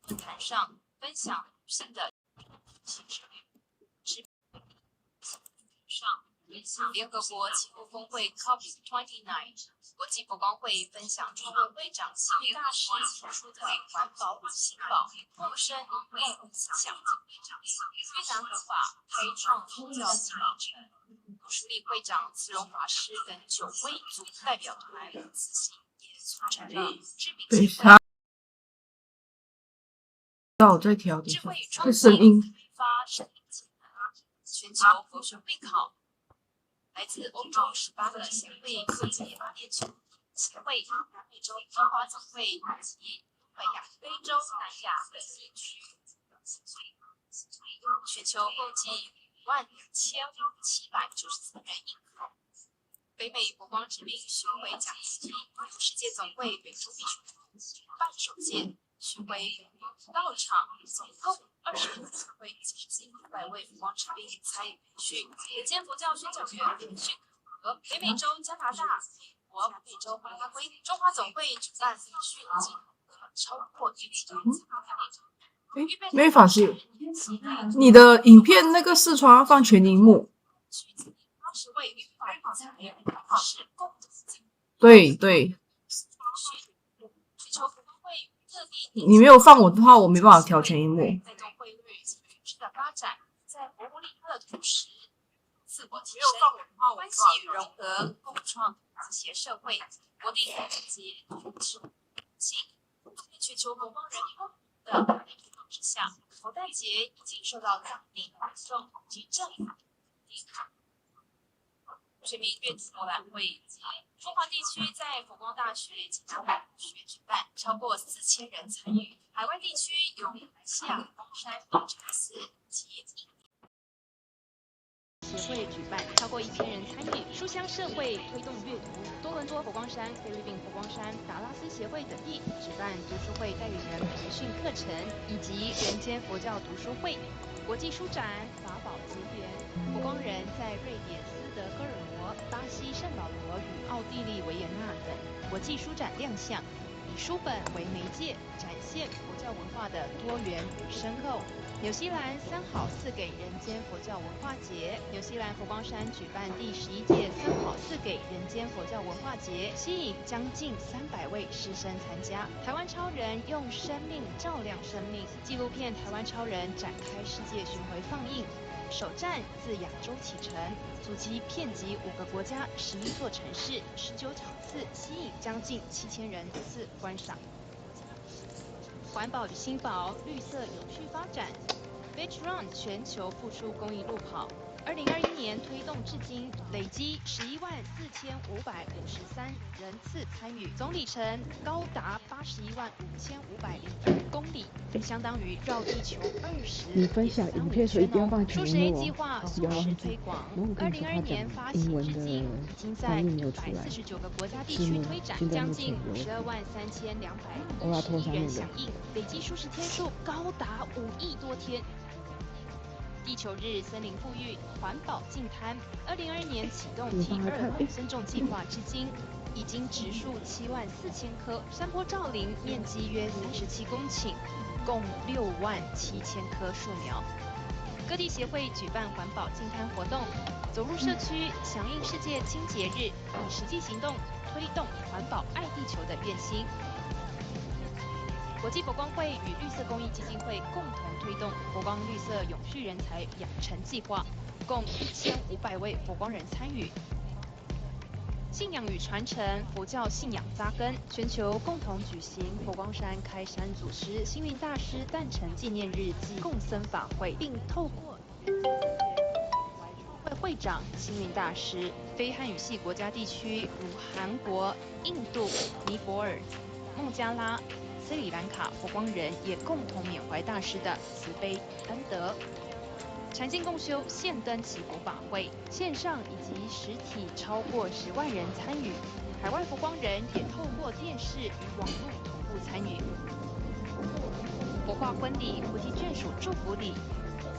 论坛上分享女性的性生育。上分享联合国气候峰会 COP29 国际佛光会分享中国会长习会大师提出的环保新保陌生会思想，越南合法开创宗教新保城。书立会长慈荣法师等9位族代表团此行也促成了知名机会。我再调一下这声音。全球佛学会考，来自欧洲18个协会各界阿联酋协会、南美洲中华总会以及非洲、南亚等地区，全球共计52794人应考。北美佛光之名巡回讲习，世界总会美洲秘书办首届巡回到场，总共20个协会近500位佛光之兵参与培训，人间佛教宣讲员培训和北美洲、加拿大、美国、南美洲、巴拉圭、中华总会举办培训及超过1万人。没法师，你的影片那个视窗要放全荧幕。对对。你没有放我的话，我没办法调全荧幕。带动汇率及的发展，在博物立克的同时，自我提升、关系与融合、共创和谐社会、国力团结、全球佛光人民的推动之下，佛诞节已经受到当地民众及政府的肯定。全民阅读博览会及中华地区在佛光大学暨南华大学举办，超过4000人参与。海外地区有马来西亚、东山、查斯及协会举办，超过1000人参与，书香社会推动阅读。多伦多佛光山、菲律宾佛光山、达拉斯协会等地举办读书会代理人培训课程，以及人间佛教读书会、国际书展、法宝结缘。佛光人在瑞典斯德哥尔摩、巴西圣保罗与奥地利维也纳等国际书展亮相，以书本为媒介，展现佛教文化的多元与深厚。纽西兰3好4给人间佛教文化节，纽西兰佛光山举办第11届3好4给人间佛教文化节，吸引将近300位师生参加。台湾超人用生命照亮生命，纪录片《台湾超人》展开世界巡回放映。首站自亚洲启程，足迹遍及5个国家、11座城市、19场次，吸引将近7000人次观赏。环保与新保，绿色永续发展。Beach Run 全球付出公益路跑，2021年推动至今，累积114553人次参与，总里程高达815502公里，相当于绕地球20.35你分享影片时一定要放全荧幕哦，计划不要忘记。推广然后我跟你说他2022年发起讲英文的至今，已经在翻译没有出来， 149个国家地字幕区推展，现在将近目前有523211人响应，累计舒适天数高达5亿多天。地球日森林富裕环保净滩，2022年启动第2增种计划，至今已经植树74000棵，山坡造林面积约37公顷，共67000棵树苗。各地协会举办环保净滩活动，走入社区，响应世界清洁日，以实际行动推动环保爱地球的愿心。国际佛光会与绿色公益基金会共同推动佛光绿色永续人才养成计划，共1500位佛光人参与。信仰与传承，佛教信仰扎根，全球共同举行佛光山开山祖师星云大师诞辰纪念日暨共僧法会，并透过会会长星云大师，非汉语系国家地区如韩国、印度、尼泊尔、孟加拉、斯里兰卡佛光人也共同缅怀大师的慈悲恩德。禅经共修现登祈福法会，线上以及实体超过10万人参与，海外佛光人也透过电视与网络同步参与。佛化婚礼、菩提眷属祝福礼，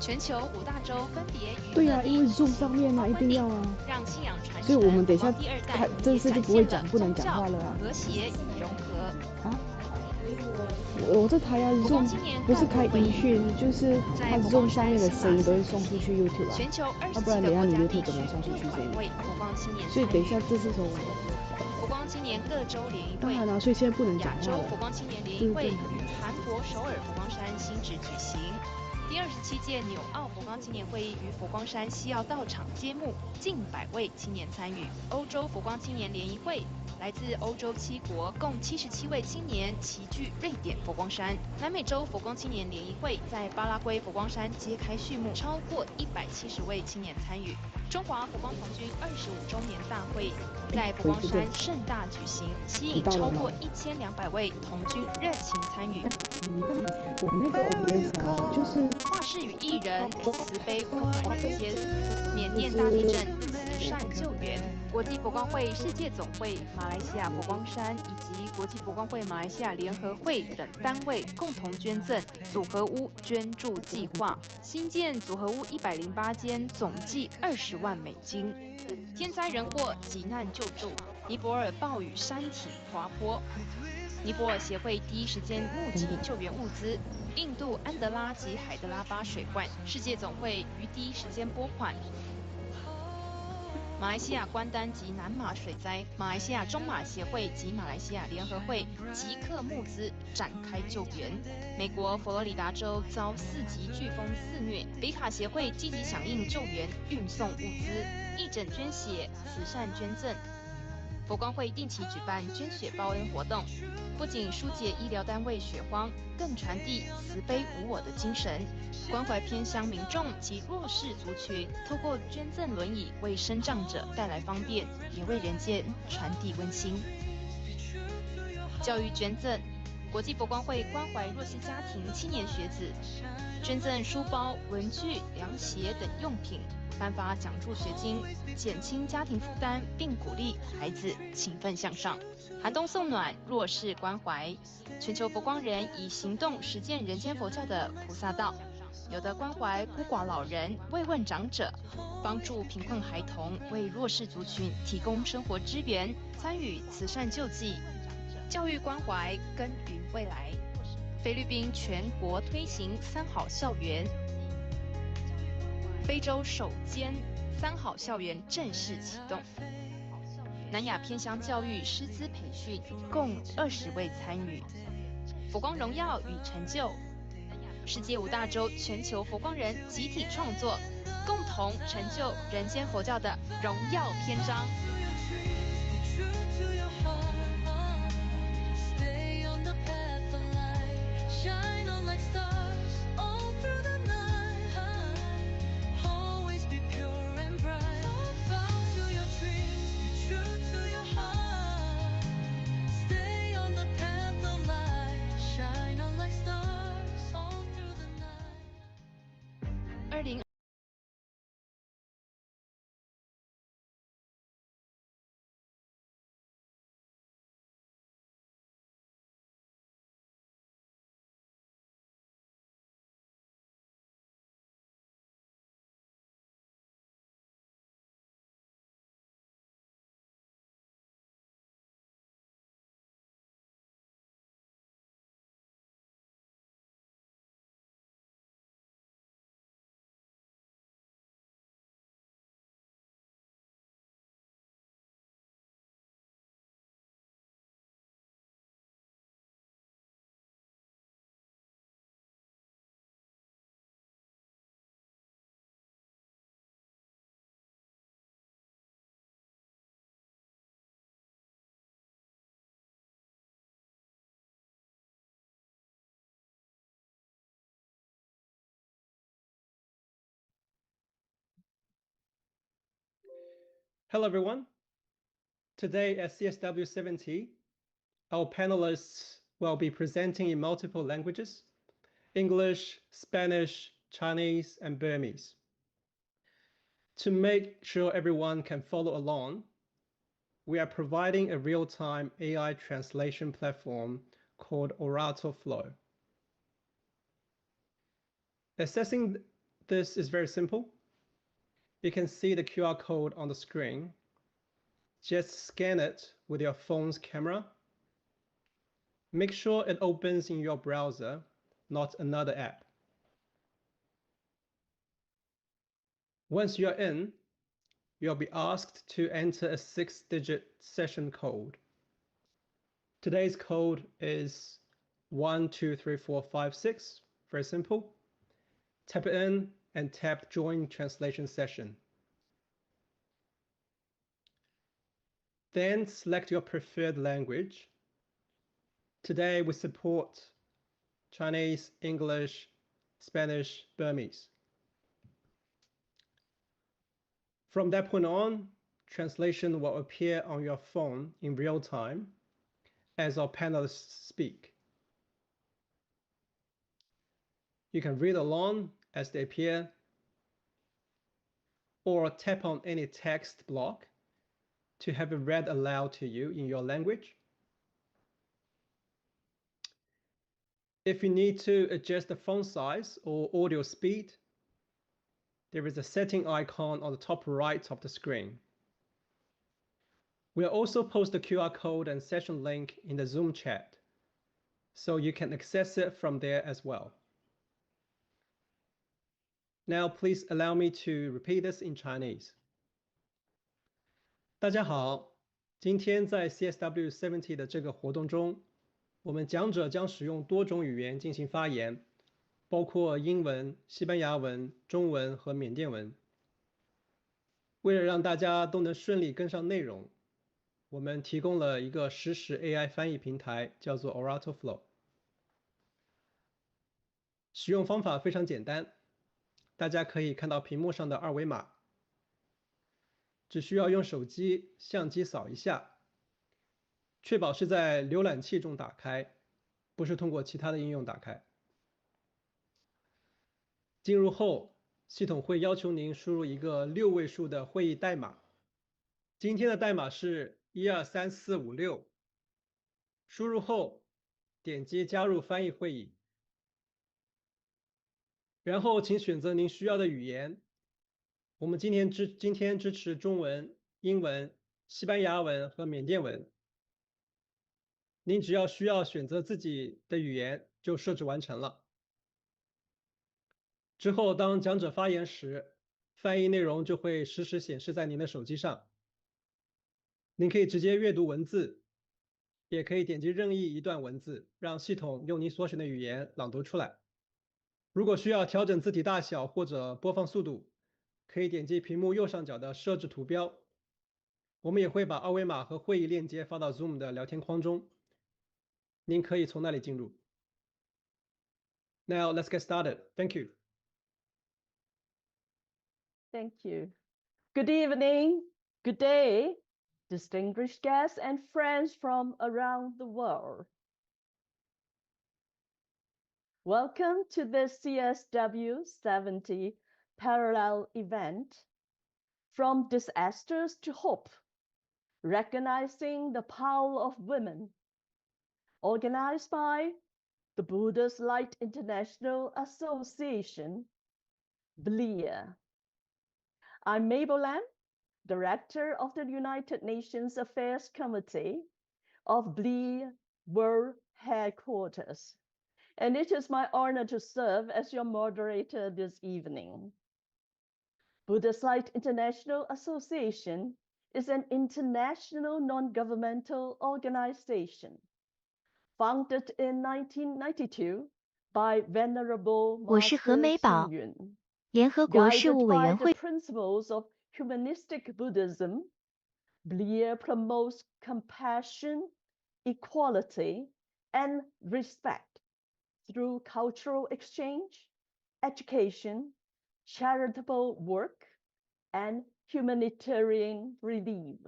全球5大洲分别与对啊，因为 Zoom 上面啊，一定要啊。让信仰传承。所以我们等一下第2代正式就不会讲，不能讲话了啊。和谐与融合。啊？我这台啊佛光 Zoom 青年不是开会议音讯，就是它在佛 Zoom 光上面的山新马声音都会寺送出去 YouTube 啊，全球要不27个然等一下你国家地 YouTube 区怎么送出去声600音？位佛光青年所以等一下参与。这是从佛光青年各州联谊会当然啦，所以现在不能讲亚洲话了。佛光青年联谊会于韩国首尔佛光山新址举行。第27届纽澳佛光青年会议于佛光山西澳道场揭幕，近100位青年参与。欧洲佛光青年联谊会来自欧洲7国，共77位青年齐聚瑞典佛光山。南美洲佛光青年联谊会在巴拉圭佛光山揭开序幕，超过170位青年参与。中华佛光童军25周年大会在佛光山盛大举行，吸引超过1200位童军热情参与。我那个 OBS 啊，就是画室与艺人慈悲为怀接缅甸大地震慈善救援。国际佛光会世界总会、马来西亚佛光山以及国际佛光会马来西亚联合会等单位共同捐赠组合屋捐助计划，新建组合屋108间，总计20万美金。天灾人祸急难救助，尼泊尔暴雨山体滑坡，尼泊尔协会第一时间募集救援物资。印度安德拉及海德拉巴水患，世界总会于第一时间拨款。马来西亚关丹及南马水灾，马来西亚中马协会及马来西亚联合会即刻募资展开救援。美国佛罗里达州遭4级飓风肆虐，北卡协会积极响应救援，运送物资、义诊捐血、慈善捐赠。佛光会定期举办捐血报恩活动，不仅疏解医疗单位血荒，更传递慈悲无我的精神，关怀偏乡民众及弱势族群，透过捐赠轮椅为身障者带来方便，也为人间传递温馨。教育捐赠，国际佛光会关怀弱势家庭青年学子，捐赠书包、文具、凉鞋等用品，颁发奖助学金，减轻家庭负担，并鼓励孩子勤奋向上。寒冬送暖，弱势关怀，全球佛光人以行动实践人间佛教的菩萨道，有的关怀孤寡老人，慰问长者，帮助贫困孩童，为弱势族群提供生活支援，参与慈善救济，教育关怀，耕耘未来。菲律宾全国推行3好校园，非洲首间3好校园正式启动。南亚偏乡教育师资培训共20位参与。佛光荣耀与成就，世界5大洲全球佛光人集体创作，共同成就人间佛教的荣耀篇章。Hello, everyone. Today at CSW70, our panelists will be presenting in multiple languages: English, Spanish, Chinese, and Burmese. To make sure everyone can follow along, we are providing a real-time AI translation platform called Orator Flow. Accessing this is very simple. You can see the QR code on the screen. Just scan it with your phone's camera. make sure it opens in your browser, not another app. Once you're in, you'll be asked to enter a 6-digit session code. Today's code is 123456. Very simple. Tap it in and tap Join Translation Session. Then select your preferred language. Today we support Chinese, English, Spanish, Burmese. From that point on, translation will appear on your phone in real time as our panelists speak. You can read along as they appear, or tap on any text block to have it read aloud to you in your language. If you need to adjust the font size or audio speed, there is a setting icon on the top right of the screen. We'll also post the QR code and session link in the Zoom chat, so you can access it from there as well. Now, please allow me to repeat this in Chinese. 大家好，今天在 CSW70 的这个活动中，我们讲者将使用多种语言进行发言，包括英文、西班牙文、中文和缅甸文。为了让大家都能顺利跟上内容，我们提供了一个实时 AI 翻译平台，叫做 Orato Flow。使用方法非常简单，大家可以看到屏幕上的二维码，只需要用手机相机扫一下，确保是在浏览器中打开，不是通过其他的应用打开。进入后，系统会要求您输入一个6位数的会议代码。今天的代码是123456。输入后，点击加入翻译会议，然后请选择您需要的语言。我们今天支持中文、英文、西班牙文和缅甸文。您只要需要选择自己的语言，就设置完成了。之后，当讲者发言时，翻译内容就会实时显示在您的手机上。您可以直接阅读文字，也可以点击任意一段文字，让系统用你所选的语言朗读出来。如果需要调整字体大小或者播放速度，可以点击屏幕右上角的设置图标。我们也会把二维码和会议链接发到 Zoom 的聊天框中，您可以从那里进入。Now let's get started. Thank you. Thank you. Good evening, good day, distinguished guests and friends from around the world. Welcome to the CSW70 parallel event, From Disasters to Hope, Recognizing the Power of Women, organized by the Buddha's Light International Association, BLIA. I'm Mabel Lam, Director of the United Nations Affairs Committee of BLIA World Headquarters, and it is my honor to serve as your moderator this evening. Buddha's Light International Association is an international non-governmental organization founded in 1992 by Venerable Master Xing Yun. 联合国事务委员会 principles of humanistic Buddhism, BLIA promotes compassion, equality, and respect through cultural exchange, education, charitable work, and humanitarian relief.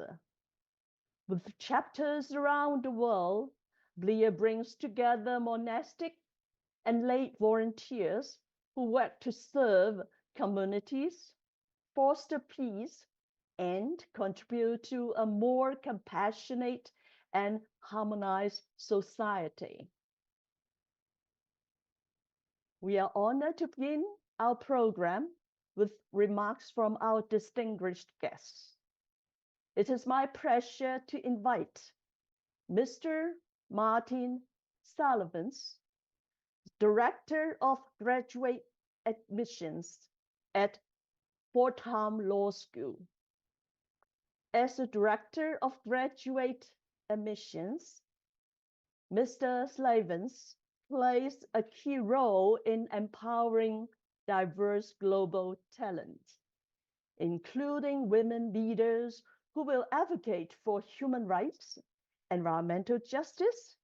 With chapters around the world, BLIA brings together monastic and lay volunteers who work to serve communities, foster peace, and contribute to a more compassionate and harmonized society. We are honored to begin our program with remarks from our distinguished guests. It is my pleasure to invite Mr. Martin Sullivan, Director of Graduate Admissions at Fordham Law School. As the Director of Graduate Admissions, Mr. Slavens plays a key role in empowering diverse global talent, including women leaders who will advocate for human rights, environmental justice,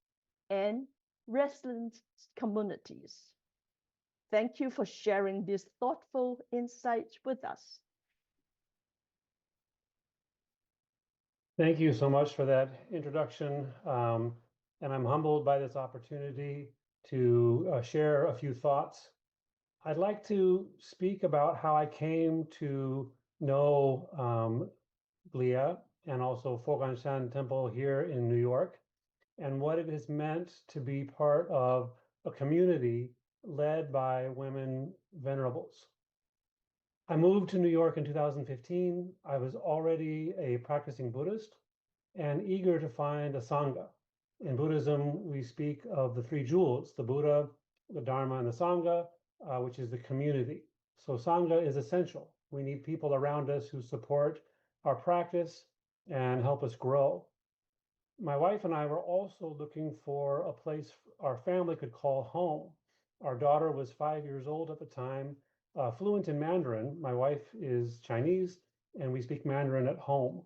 and resilient communities. Thank you for sharing these thoughtful insights with us. Thank you so much for that introduction. And I'm humbled by this opportunity to share a few thoughts. I'd like to speak about how I came to know Blia and also Foganshan Temple here in New York, and what it has meant to be part of a community led by women venerables. I moved to New York in 2015. I was already a practicing Buddhist and eager to find a Sangha. In Buddhism, we speak of the three jewels, the Buddha, the Dharma, and the Sangha, which is the community. So Sangha is essential. We need people around us who support our practice and help us grow. My wife and I were also looking for a place our family could call home. Our daughter was 5 years old at the time, fluent in Mandarin. My wife is Chinese, and we speak Mandarin at home.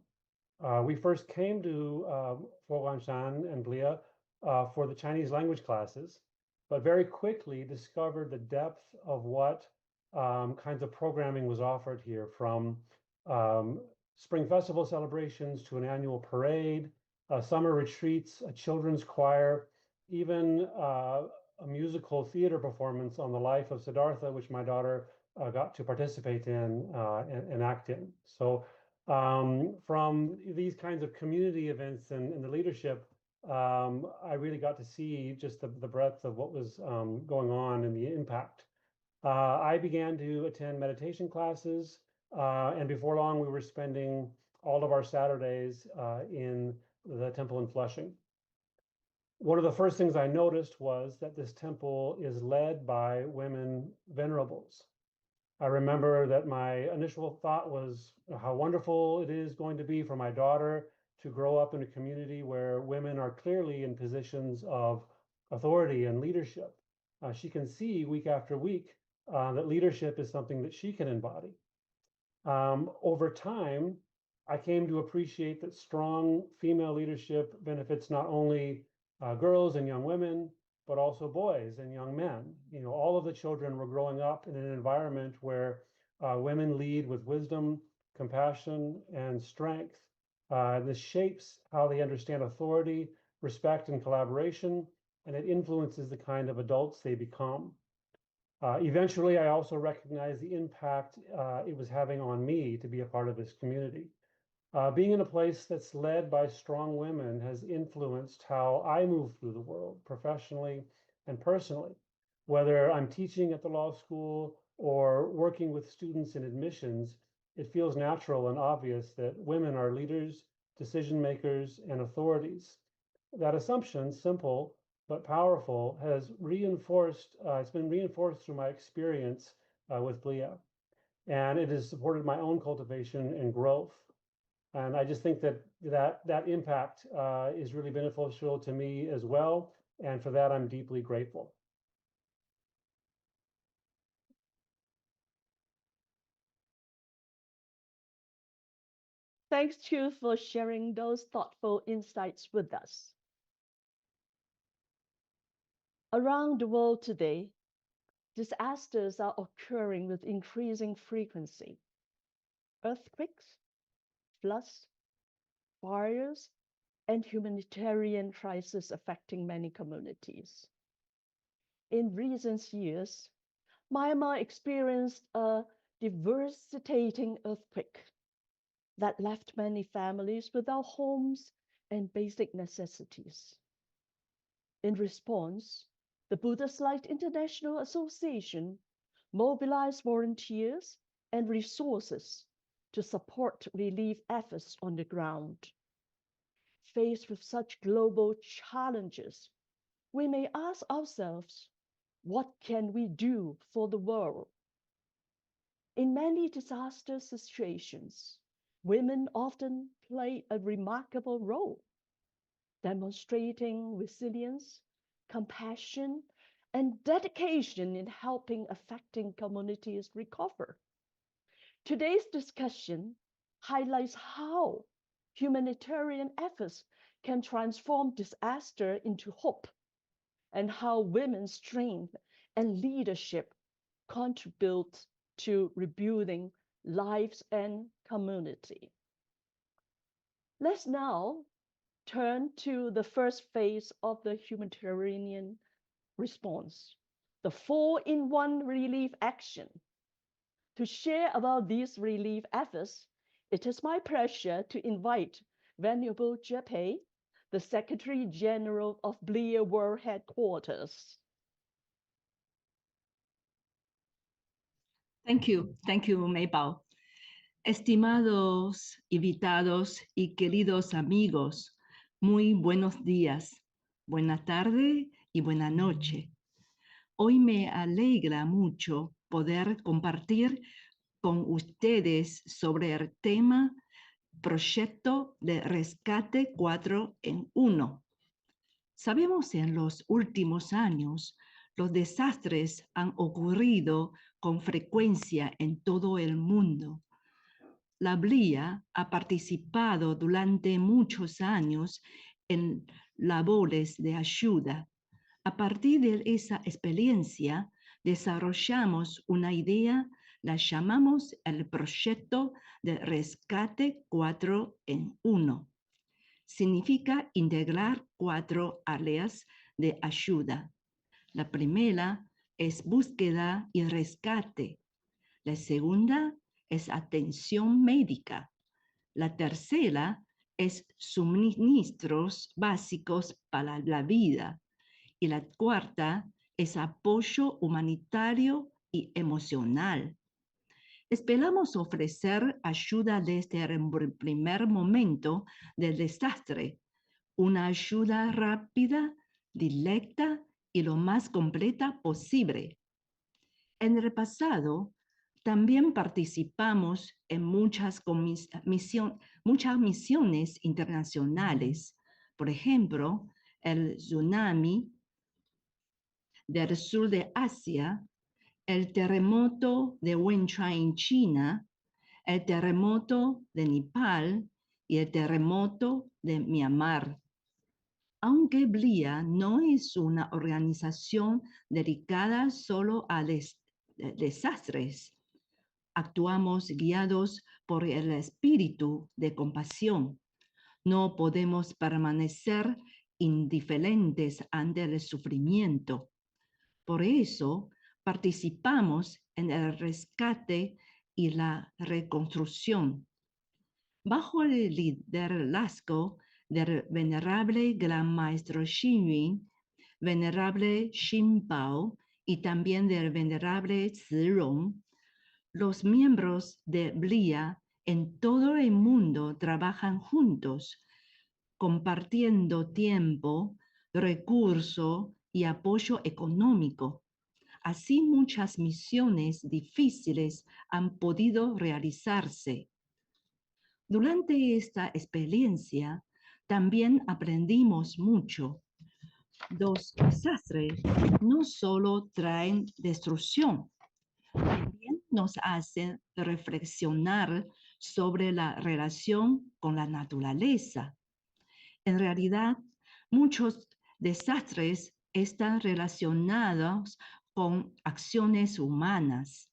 We first came to Foganshan and Blia for the Chinese language classes, but very quickly discovered the depth of what kinds of programming was offered here, from spring festival celebrations to an annual parade, summer retreats, a children's choir, even a musical theater performance on the life of Siddhartha, which my daughter got to participate in and act in. So from these kinds of community events and the leadership, I really got to see just the breadth of what was going on and the impact. I began to attend meditation classes, and before long we were spending all of our Saturdays in the temple in Flushing. One of the first things I noticed was that this temple is led by women venerables. I remember that my initial thought was how wonderful it is going to be for my daughter to grow up in a community where women are clearly in positions of authority and leadership. She can see week after week that leadership is something that she can embody. Over time, I came to appreciate that strong female leadership benefits not only girls and young women, but also boys and young men. You know, all of the children were growing up in an environment where women lead with wisdom, compassion, and strength. This shapes how they understand authority, respect, and collaboration, and it influences the kind of adults they become. Eventually, I also recognized the impact it was having on me to be a part of this community. Being in a place that's led by strong women has influenced how I move through the world, professionally and personally. Whether I'm teaching at the law school or working with students in admissions, it feels natural and obvious that women are leaders, decision makers, and authorities. That assumption, simple but powerful, has reinforced, it's been reinforced through my experience with Blia, and it has supported my own cultivation and growth. And I just think that impact is really beneficial to me as well. And for that, I'm deeply grateful. Thanks, Chu, for sharing those thoughtful insights with us. Around the world today, disasters are occurring with increasing frequency. Earthquakes, floods, fires, and humanitarian crises affecting many communities. In recent years, Myanmar experienced a devastating earthquake that left many families without homes and basic necessities. In response, the Buddhist Light International Association mobilized volunteers and resources to support relief efforts on the ground. Faced with such global challenges, we may ask ourselves, what can we do for the world? In many disaster situations, women often play a remarkable role, demonstrating resilience, compassion, and dedication in helping affected communities recover. Today's discussion highlights how humanitarian efforts can transform disaster into hope, and how women's strength and leadership contribute to rebuilding lives and community. Let's now turn to the first phase of the humanitarian response, the 4-in-1 relief action. To share about these relief efforts, it is my pleasure to invite Venerable Jepe, the Secretary General of BLIA World Headquarters. Thank you, Maybao. Estimados invitados y queridos amigos, muy buenos días, buena tarde y buena noche. Hoy me alegra mucho poder compartir con ustedes sobre el tema Proyecto de Rescate 4 en 1. Sabemos en los últimos años los desastres han ocurrido con frecuencia en todo el mundo. La BLIA ha participado durante muchos años en labores de ayuda. A partir de esa experiencia, desarrollamos una idea, la llamamos el Proyecto de Rescate 4 en 1. Significa integrar 4 áreas de ayuda. La primera es búsqueda y rescate. La segunda es atención médica. La tercera es suministros básicos para la vida. Y la cuarta es apoyo humanitario y emocional. Esperamos ofrecer ayuda desde el primer momento del desastre, una ayuda rápida, directa y lo más completa posible. En el pasado, también participamos en muchas misiones internacionales. Por ejemplo, el tsunami del sur de Asia, el terremoto de Wenchuan en China, el terremoto de Nepal y el terremoto de Myanmar. Aunque BLIA no es una organización dedicada solo a desastres, actuamos guiados por el espíritu de compasión. No podemos permanecer indiferentes ante el sufrimiento. Por eso, participamos en el rescate y la reconstrucción. Bajo el liderazgo del venerable Gran Maestro Xing Yun, venerable Xin Bao y también del venerable Zi Rong, los miembros de BLIA en todo el mundo trabajan juntos, compartiendo tiempo, recursos y apoyo económico. Así muchas misiones difíciles han podido realizarse. Durante esta experiencia también aprendimos mucho. Los desastres no solo traen destrucción, también nos hacen reflexionar sobre la relación con la naturaleza. En realidad, muchos desastres están relacionados con acciones humanas,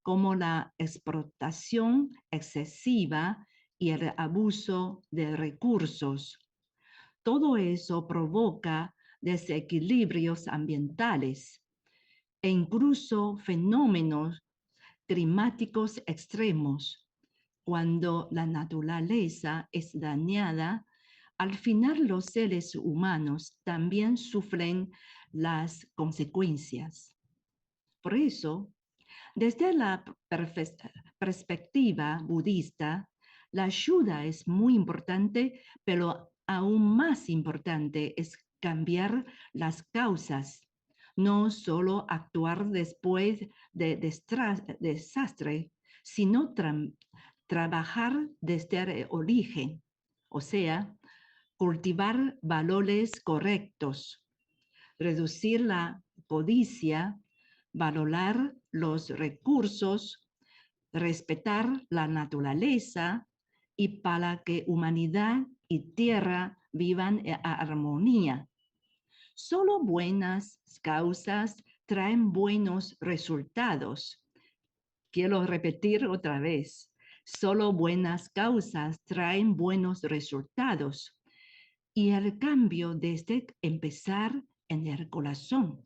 como la explotación excesiva y el abuso de recursos. Todo eso provoca desequilibrios ambientales e incluso fenómenos climáticos extremos. Cuando la naturaleza es dañada, al final los seres humanos también sufren las consecuencias. Por eso, desde la perspectiva budista, la ayuda es muy importante, pero aún más importante es cambiar las causas, no solo actuar después de desastre, sino trabajar desde el origen, o sea, cultivar valores correctos, reducir la codicia, valorar los recursos, respetar la naturaleza y para que humanidad y tierra vivan en armonía. Solo buenas causas traen buenos resultados. Quiero repetir otra vez. Solo buenas causas traen buenos resultados. Y el cambio desde empezar en el corazón.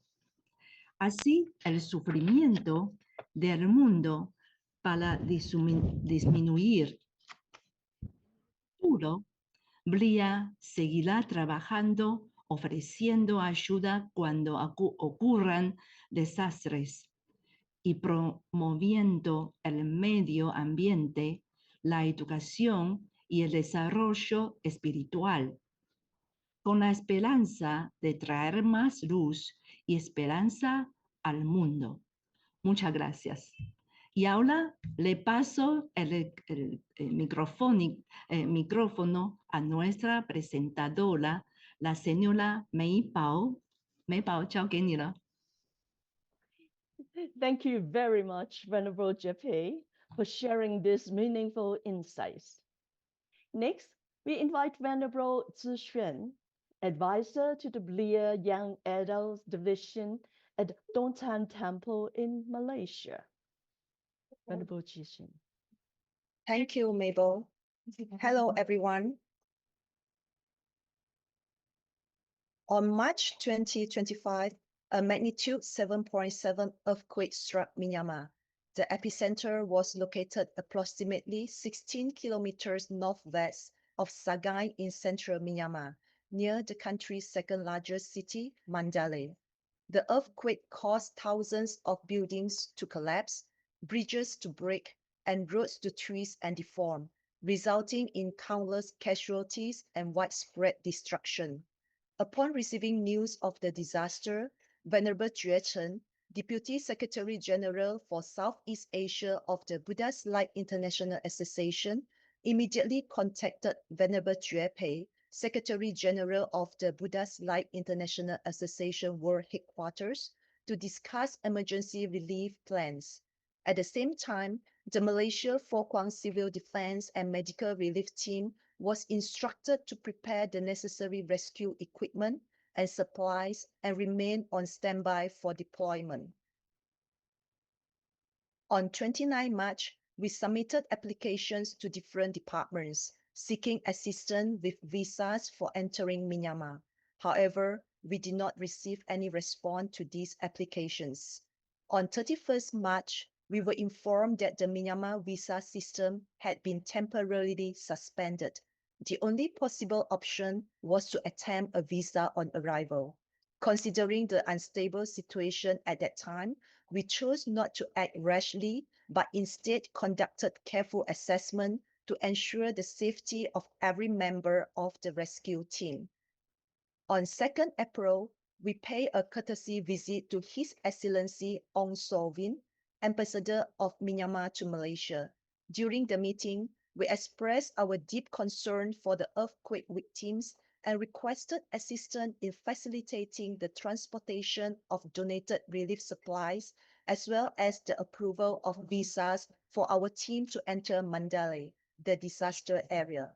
Así, el sufrimiento del mundo para disminuir. Blia seguirá trabajando, ofreciendo ayuda cuando ocurran desastres y promoviendo el medio ambiente, la educación y el desarrollo espiritual, con la esperanza de traer más luz y esperanza al mundo. Muchas gracias. Y ahora le paso el micrófono a nuestra presentadora, la señora Mei Pao. Mei Pao, 交给你了。Thank you very much, Venerable Jeppe, for sharing these meaningful insights. Next, we invite Venerable Zhi Xuan, advisor to the Blia Young Adults Division at Dongtan Temple in Malaysia. Venerable Zhi Xuan. Thank you, Mabel. Hello, everyone. On March 2025, a magnitude 7.7 earthquake struck Myanmar. The epicenter was located approximately 16 kilometers northwest of Sagaing in central Myanmar, near the country's second-largest city, Mandalay. The earthquake caused thousands of buildings to collapse, bridges to break, and roads to twist and deform, resulting in countless casualties and widespread destruction. Upon receiving news of the disaster, Venerable Jue Chen, Deputy Secretary General for Southeast Asia of the Buddha's Light International Association, immediately contacted Venerable Jue Pei, Secretary General of the Buddha's Light International Association World Headquarters, to discuss emergency relief plans. At the same time, the Malaysia Fo Guang Civil Defense and Medical Relief Team was instructed to prepare the necessary rescue equipment and supplies and remain on standby for deployment. On 29 March, we submitted applications to different departments seeking assistance with visas for entering Myanmar. However, we did not receive any response to these applications. On 31st March, we were informed that the Myanmar visa system had been temporarily suspended. The only possible option was to attempt a visa on arrival. Considering the unstable situation at that time, we chose not to act rashly, but instead conducted careful assessment to ensure the safety of every member of the rescue team. On 2nd April, we paid a courtesy visit to His Excellency Ong So Win, Ambassador of Myanmar to Malaysia. During the meeting, we expressed our deep concern for the earthquake victims and requested assistance in facilitating the transportation of donated relief supplies, as well as the approval of visas for our team to enter Mandalay, the disaster area.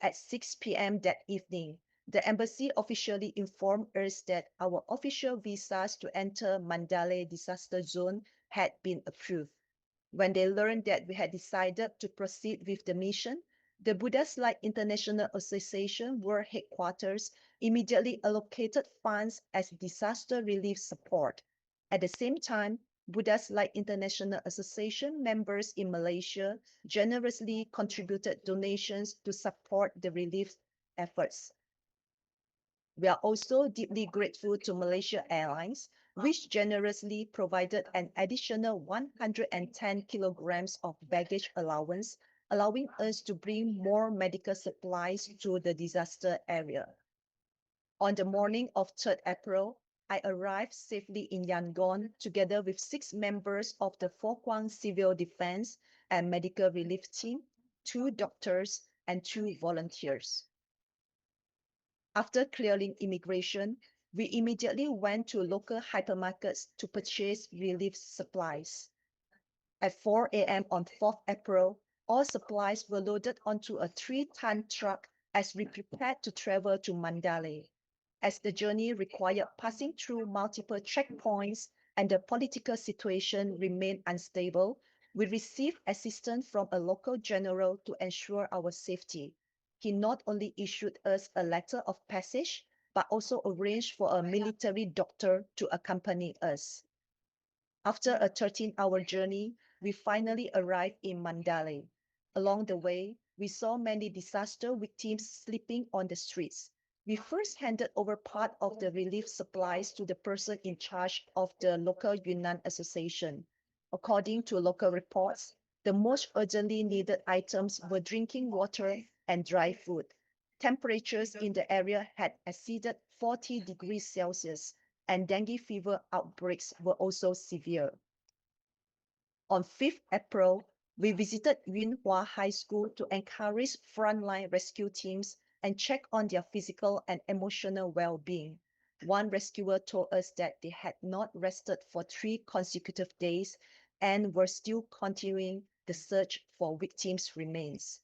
At 6 p.m. that evening, the embassy officially informed us that our official visas to enter Mandalay disaster zone had been approved. When they learned that we had decided to proceed with the mission, the Buddha's Light International Association World Headquarters immediately allocated funds as disaster relief support. At the same time, Buddha's Light International Association members in Malaysia generously contributed donations to support the relief efforts. We are also deeply grateful to Malaysia Airlines, which generously provided an additional 110 kilograms of baggage allowance, allowing us to bring more medical supplies to the disaster area. On the morning of 3rd April, I arrived safely in Yangon together with 6 members of the Pho Quang Civil Defense and Medical Relief Team, 2 doctors, and 2 volunteers. After clearing immigration, we immediately went to local hypermarkets to purchase relief supplies. At 4 a.m. on 4th April, all supplies were loaded onto a 3-ton truck as we prepared to travel to Mandalay. As the journey required passing through multiple checkpoints and the political situation remained unstable, we received assistance from a local general to ensure our safety. He not only issued us a letter of passage, but also arranged for a military doctor to accompany us. After a 13-hour journey, we finally arrived in Mandalay. Along the way, we saw many disaster victims sleeping on the streets. We first handed over part of the relief supplies to the person in charge of the local Yunnan Association. According to local reports, the most urgently needed items were drinking water and dry food. Temperatures in the area had exceeded 40 degrees Celsius, and dengue fever outbreaks were also severe. On 5th April, we visited Yunhua High School to encourage frontline rescue teams and check on their physical and emotional well-being. One rescuer told us that they had not rested for 3 consecutive days and were still continuing the search for victims' remains.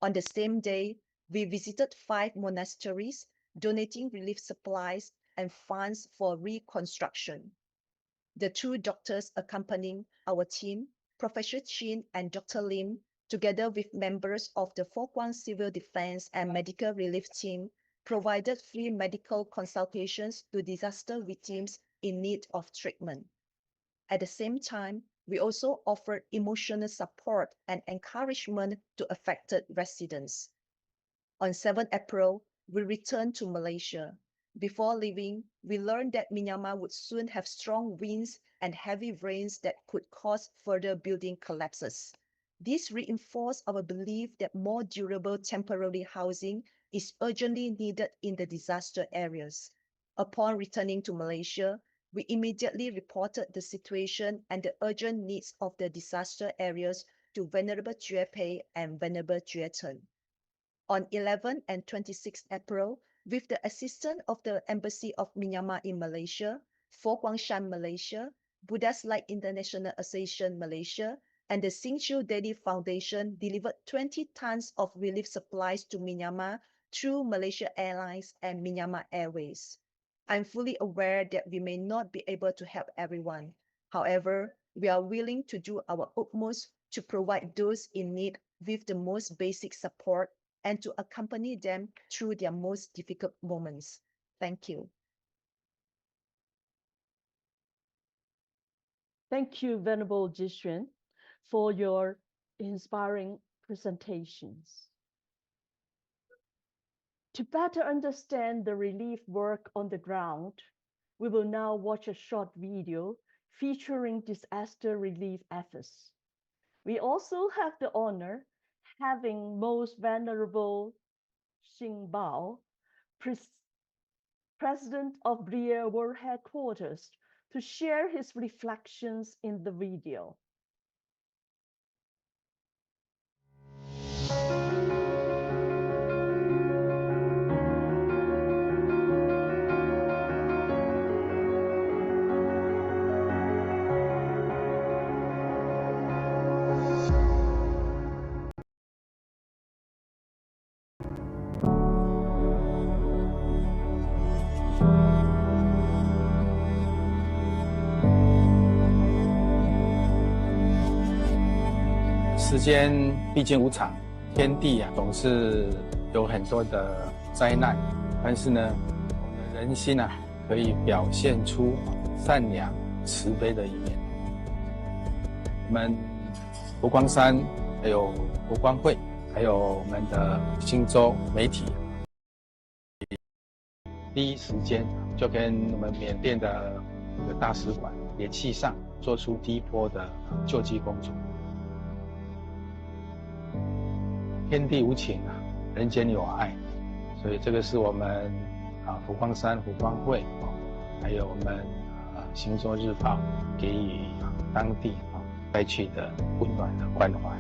On the same day, we visited 5 monasteries, donating relief supplies and funds for reconstruction. The 2 doctors accompanying our team, Professor Chin and Dr. Lim, together with members of the Pho Quang Civil Defense and Medical Relief Team, provided free medical consultations to disaster victims in need of treatment. At the same time, we also offered emotional support and encouragement to affected residents. On 7 April, we returned to Malaysia. Before leaving, we learned that Myanmar would soon have strong winds and heavy rains that could cause further building collapses. This reinforced our belief that more durable temporary housing is urgently needed in the disaster areas. Upon returning to Malaysia, we immediately reported the situation and the urgent needs of the disaster areas to Venerable Jue Pei and Venerable Jue Chen. On 11 and 26 April, with the assistance of the Embassy of Myanmar in Malaysia, Pho Quang Shan Malaysia, Buddha's Light International Association Malaysia, and the Xingqiu Daily Foundation delivered 20 tons of relief supplies to Myanmar through Malaysia Airlines and Myanmar Airways. I'm fully aware that we may not be able to help everyone. However, we are willing to do our utmost to provide those in need with the most basic support and to accompany them through their most difficult moments. Thank you. Thank you, Venerable Jixuan, for your inspiring presentations. To better understand the relief work on the ground, we will now watch a short video featuring disaster relief efforts. We also have the honor having Most Venerable Xing Bao, President of BRIA World Headquarters, to share his reflections in the video.时间毕竟无常，天地总是有很多的灾难，但是呢，我们的人心可以表现出善良、慈悲的一面。我们佛光山，还有佛光会，还有我们的新洲媒体，第一时间就跟我们缅甸的大使馆联系上，做出第一波的救济工作。天地无情人间有爱，所以这个是我们佛光山佛光会还有我们星座日报给予当地灾区的温暖的关怀。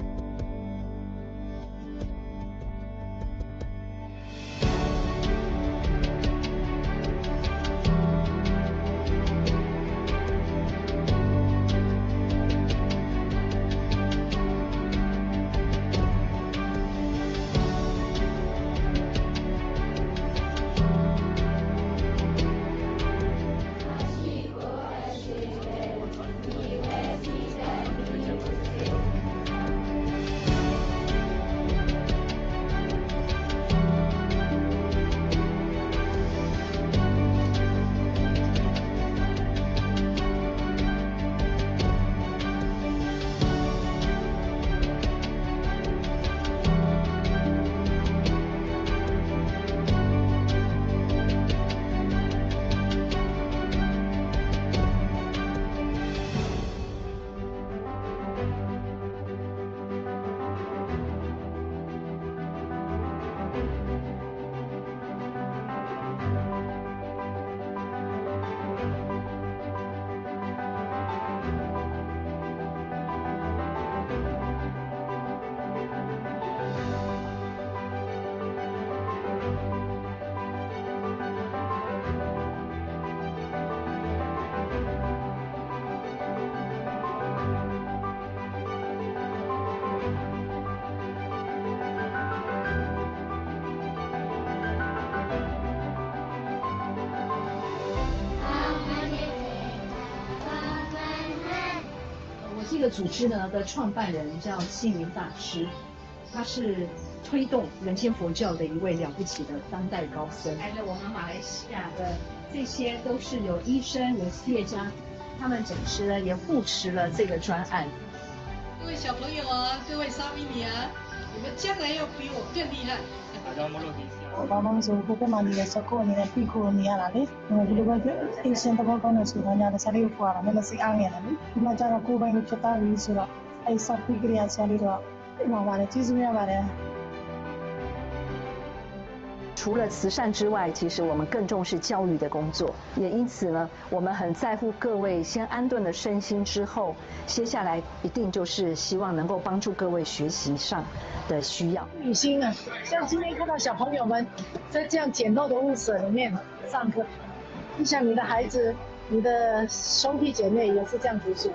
这个组织呢的创办人叫星云大师，他是推动人间佛教的一位了不起的当代高僧。来了我们马来西亚的这些都是有医生、有企业家，他们整持呢也护持了这个专案。各位小朋友啊，各位沙弥尼啊，你们将来要比我更厉害。Babang ko manila ko ni piko ni alale nguluga Asian to ko na sura nya sa le ko ara mela si angya na ni jana ko ba ni chata ni sura ai sa fikriya sa le ro ma ba le chizu ya ba le。除了慈善之外，其实我们更重视教育的工作，也因此呢，我们很在乎各位先安顿了身心之后，接下来一定就是希望能够帮助各位学习上的需要。女性啊，像今天看到小朋友们在这样简陋的屋舍里面上课，就像你的孩子、你的兄弟姐妹也是这样读书，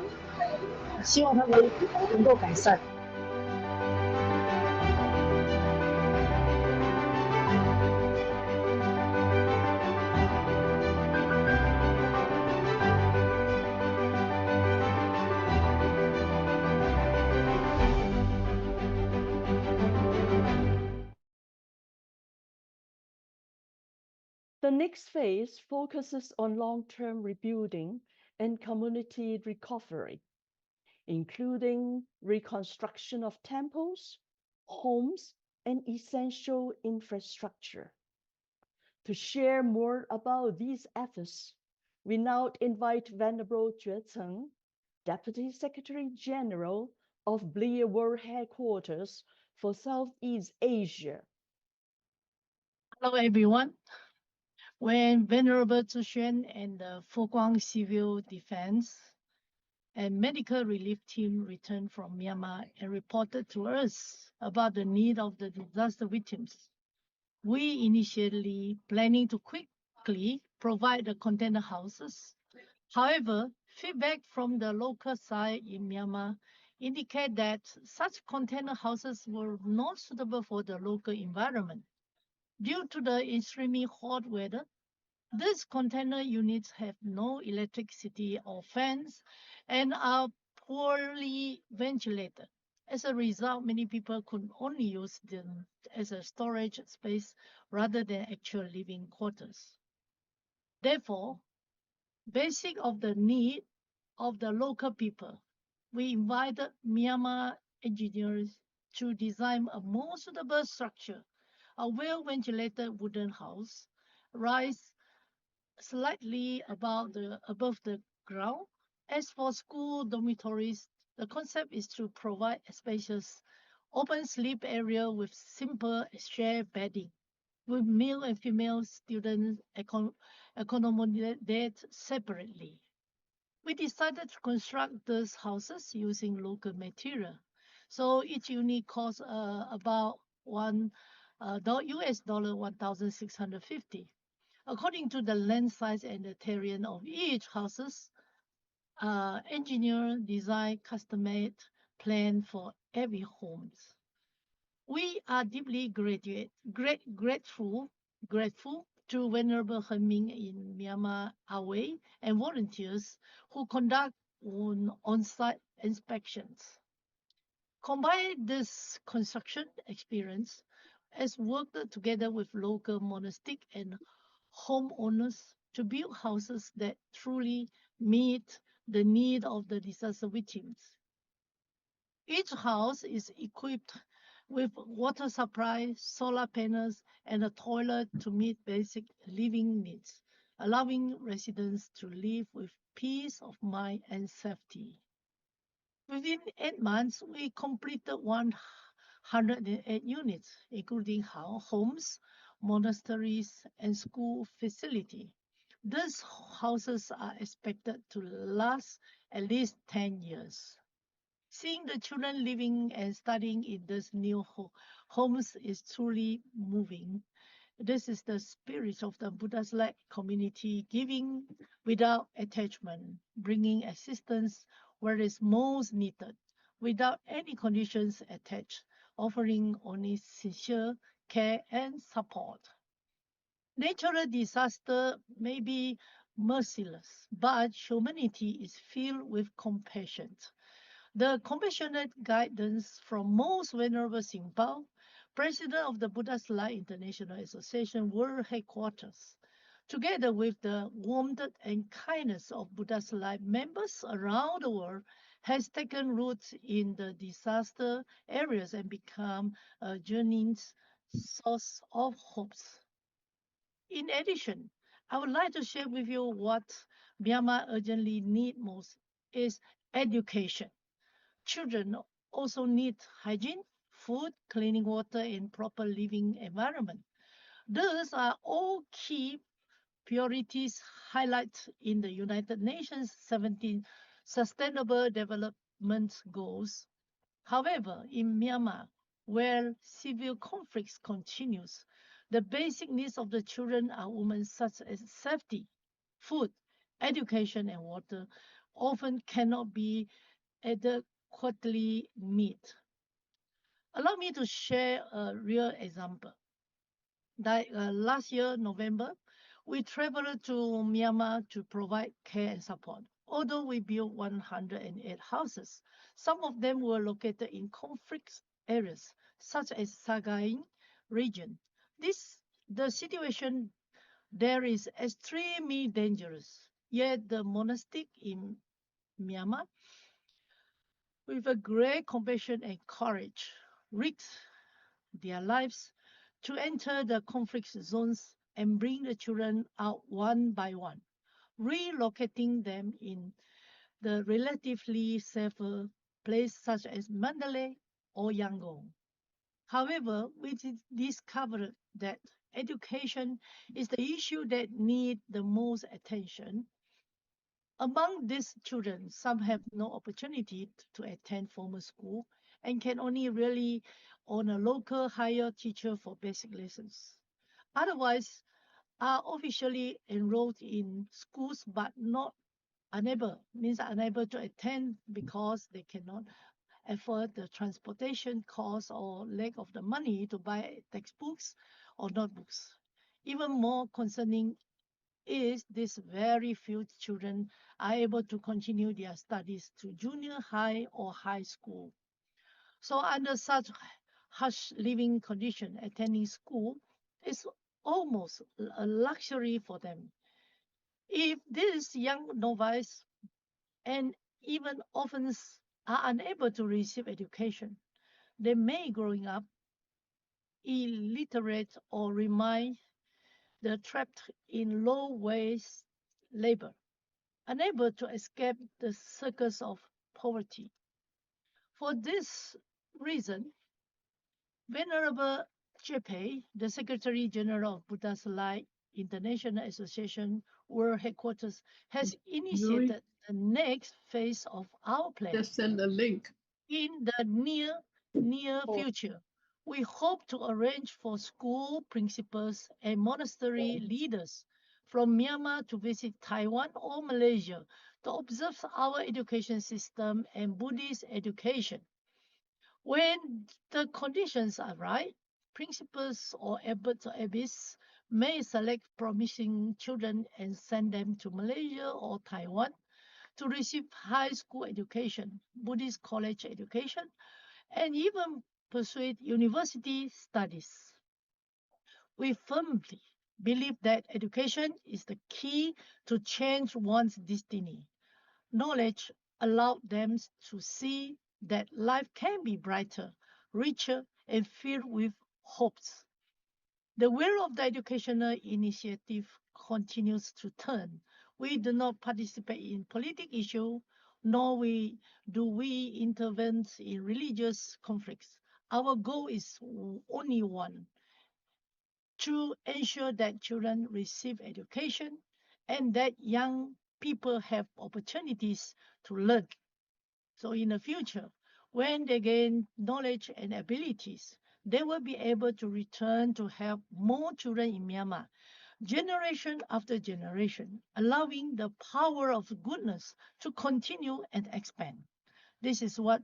希望他们能够改善。The next phase focuses on long-term rebuilding and community recovery, including reconstruction of temples, homes, and essential infrastructure. To share more about these efforts, we now invite Venerable Jue Ceng, Deputy Secretary General of BLIA World Headquarters for Southeast Asia. Hello, everyone. When Venerable Zixuan and the Foguang Civil Defense and Medical Relief Team returned from Myanmar and reported to us about the need of the disaster victims, we initially planning to quickly provide the container houses. However, feedback from the local side in Myanmar indicate that such container houses were not suitable for the local environment. Due to the extremely hot weather, these container units have no electricity or fans and are poorly ventilated. As a result, many people could only use them as a storage space rather than actual living quarters. Therefore, basic of the need of the local people, we invited Myanmar engineers to design a more suitable structure. A well-ventilated wooden house rise slightly above the ground. As for school dormitories, the concept is to provide a spacious open sleep area with simple shared bedding. with male and female students accommodated separately. We decided to construct these houses using local material. So each unit costs about US dollar 1,650. According to the land size and the terrain of each houses, engineer design custom-made plan for every homes. We are deeply grateful to Venerable Henming in Myanmar Away and volunteers who conduct on-site inspections. Combine this construction experience as worked together with local monastic and homeowners to build houses that truly meet the need of the disaster victims. Each house is equipped with water supply, solar panels, and a toilet to meet basic living needs, allowing residents to live with peace of mind and safety. Within 8 months, we completed 108 units, including homes, monasteries, and school facility. These houses are expected to last at least 10 years. Seeing the children living and studying in these new homes is truly moving. This is the spirit of the Buddha's-led community, giving without attachment, bringing assistance where it's most needed, without any conditions attached, offering only sincere care and support. Natural disaster may be merciless, but humanity is filled with compassion. The compassionate guidance from Most Venerable Singpao, President of the Buddha's Light International Association World Headquarters, together with the warmth and kindness of Buddha's Light members around the world, has taken root in the disaster areas and become a genuine source of hopes. In addition, I would like to share with you what Myanmar urgently needs most is education. Children also need hygiene, food, clean water, and proper living environment. Those are all key priorities highlighted in the United Nations 17 Sustainable Development Goals. However, in Myanmar, where civil conflicts continues, the basic needs of the children and women, such as safety, food, education, and water, often cannot be adequately met. Allow me to share a real example. Last year, November, we traveled to Myanmar to provide care and support. Although we built 108 houses, some of them were located in conflict areas, such as Sagaing region. The situation there is extremely dangerous. Yet the monastic in Myanmar, with a great compassion and courage, risked their lives to enter the conflict zones and bring the children out one by one, relocating them in the relatively safer place such as Mandalay or Yangon. However, we discovered that education is the issue that needs the most attention. Among these children, some have no opportunity to attend formal school and can only rely on a local higher teacher for basic lessons. Otherwise, are officially enrolled in schools but unable to attend because they cannot afford the transportation costs or lack of the money to buy textbooks or notebooks. Even more concerning is these very few children are able to continue their studies to junior high or high school. So under such harsh living condition, attending school is almost a luxury for them. If these young novices and even orphans are unable to receive education, they may growing up illiterate or remain trapped in low-wage labor, unable to escape the circles of poverty. For this reason, Venerable Jepe, the Secretary General of Buddha's Light International Association World Headquarters, has initiated the next phase of our plan. Just send a link. In the near future, we hope to arrange for school principals and monastery leaders from Myanmar to visit Taiwan or Malaysia to observe our education system and Buddhist education. When the conditions are right, principals or abbots or abbess may select promising children and send them to Malaysia or Taiwan to receive high school education, Buddhist college education, and even pursue university studies. We firmly believe that education is the key to change one's destiny. Knowledge allows them to see that life can be brighter, richer, and filled with hopes. The wheel of the educational initiative continues to turn. We do not participate in political issues, nor do we intervene in religious conflicts. Our goal is only one: to ensure that children receive education and that young people have opportunities to learn. So in the future, when they gain knowledge and abilities, they will be able to return to help more children in Myanmar, generation after generation, allowing the power of goodness to continue and expand. This is what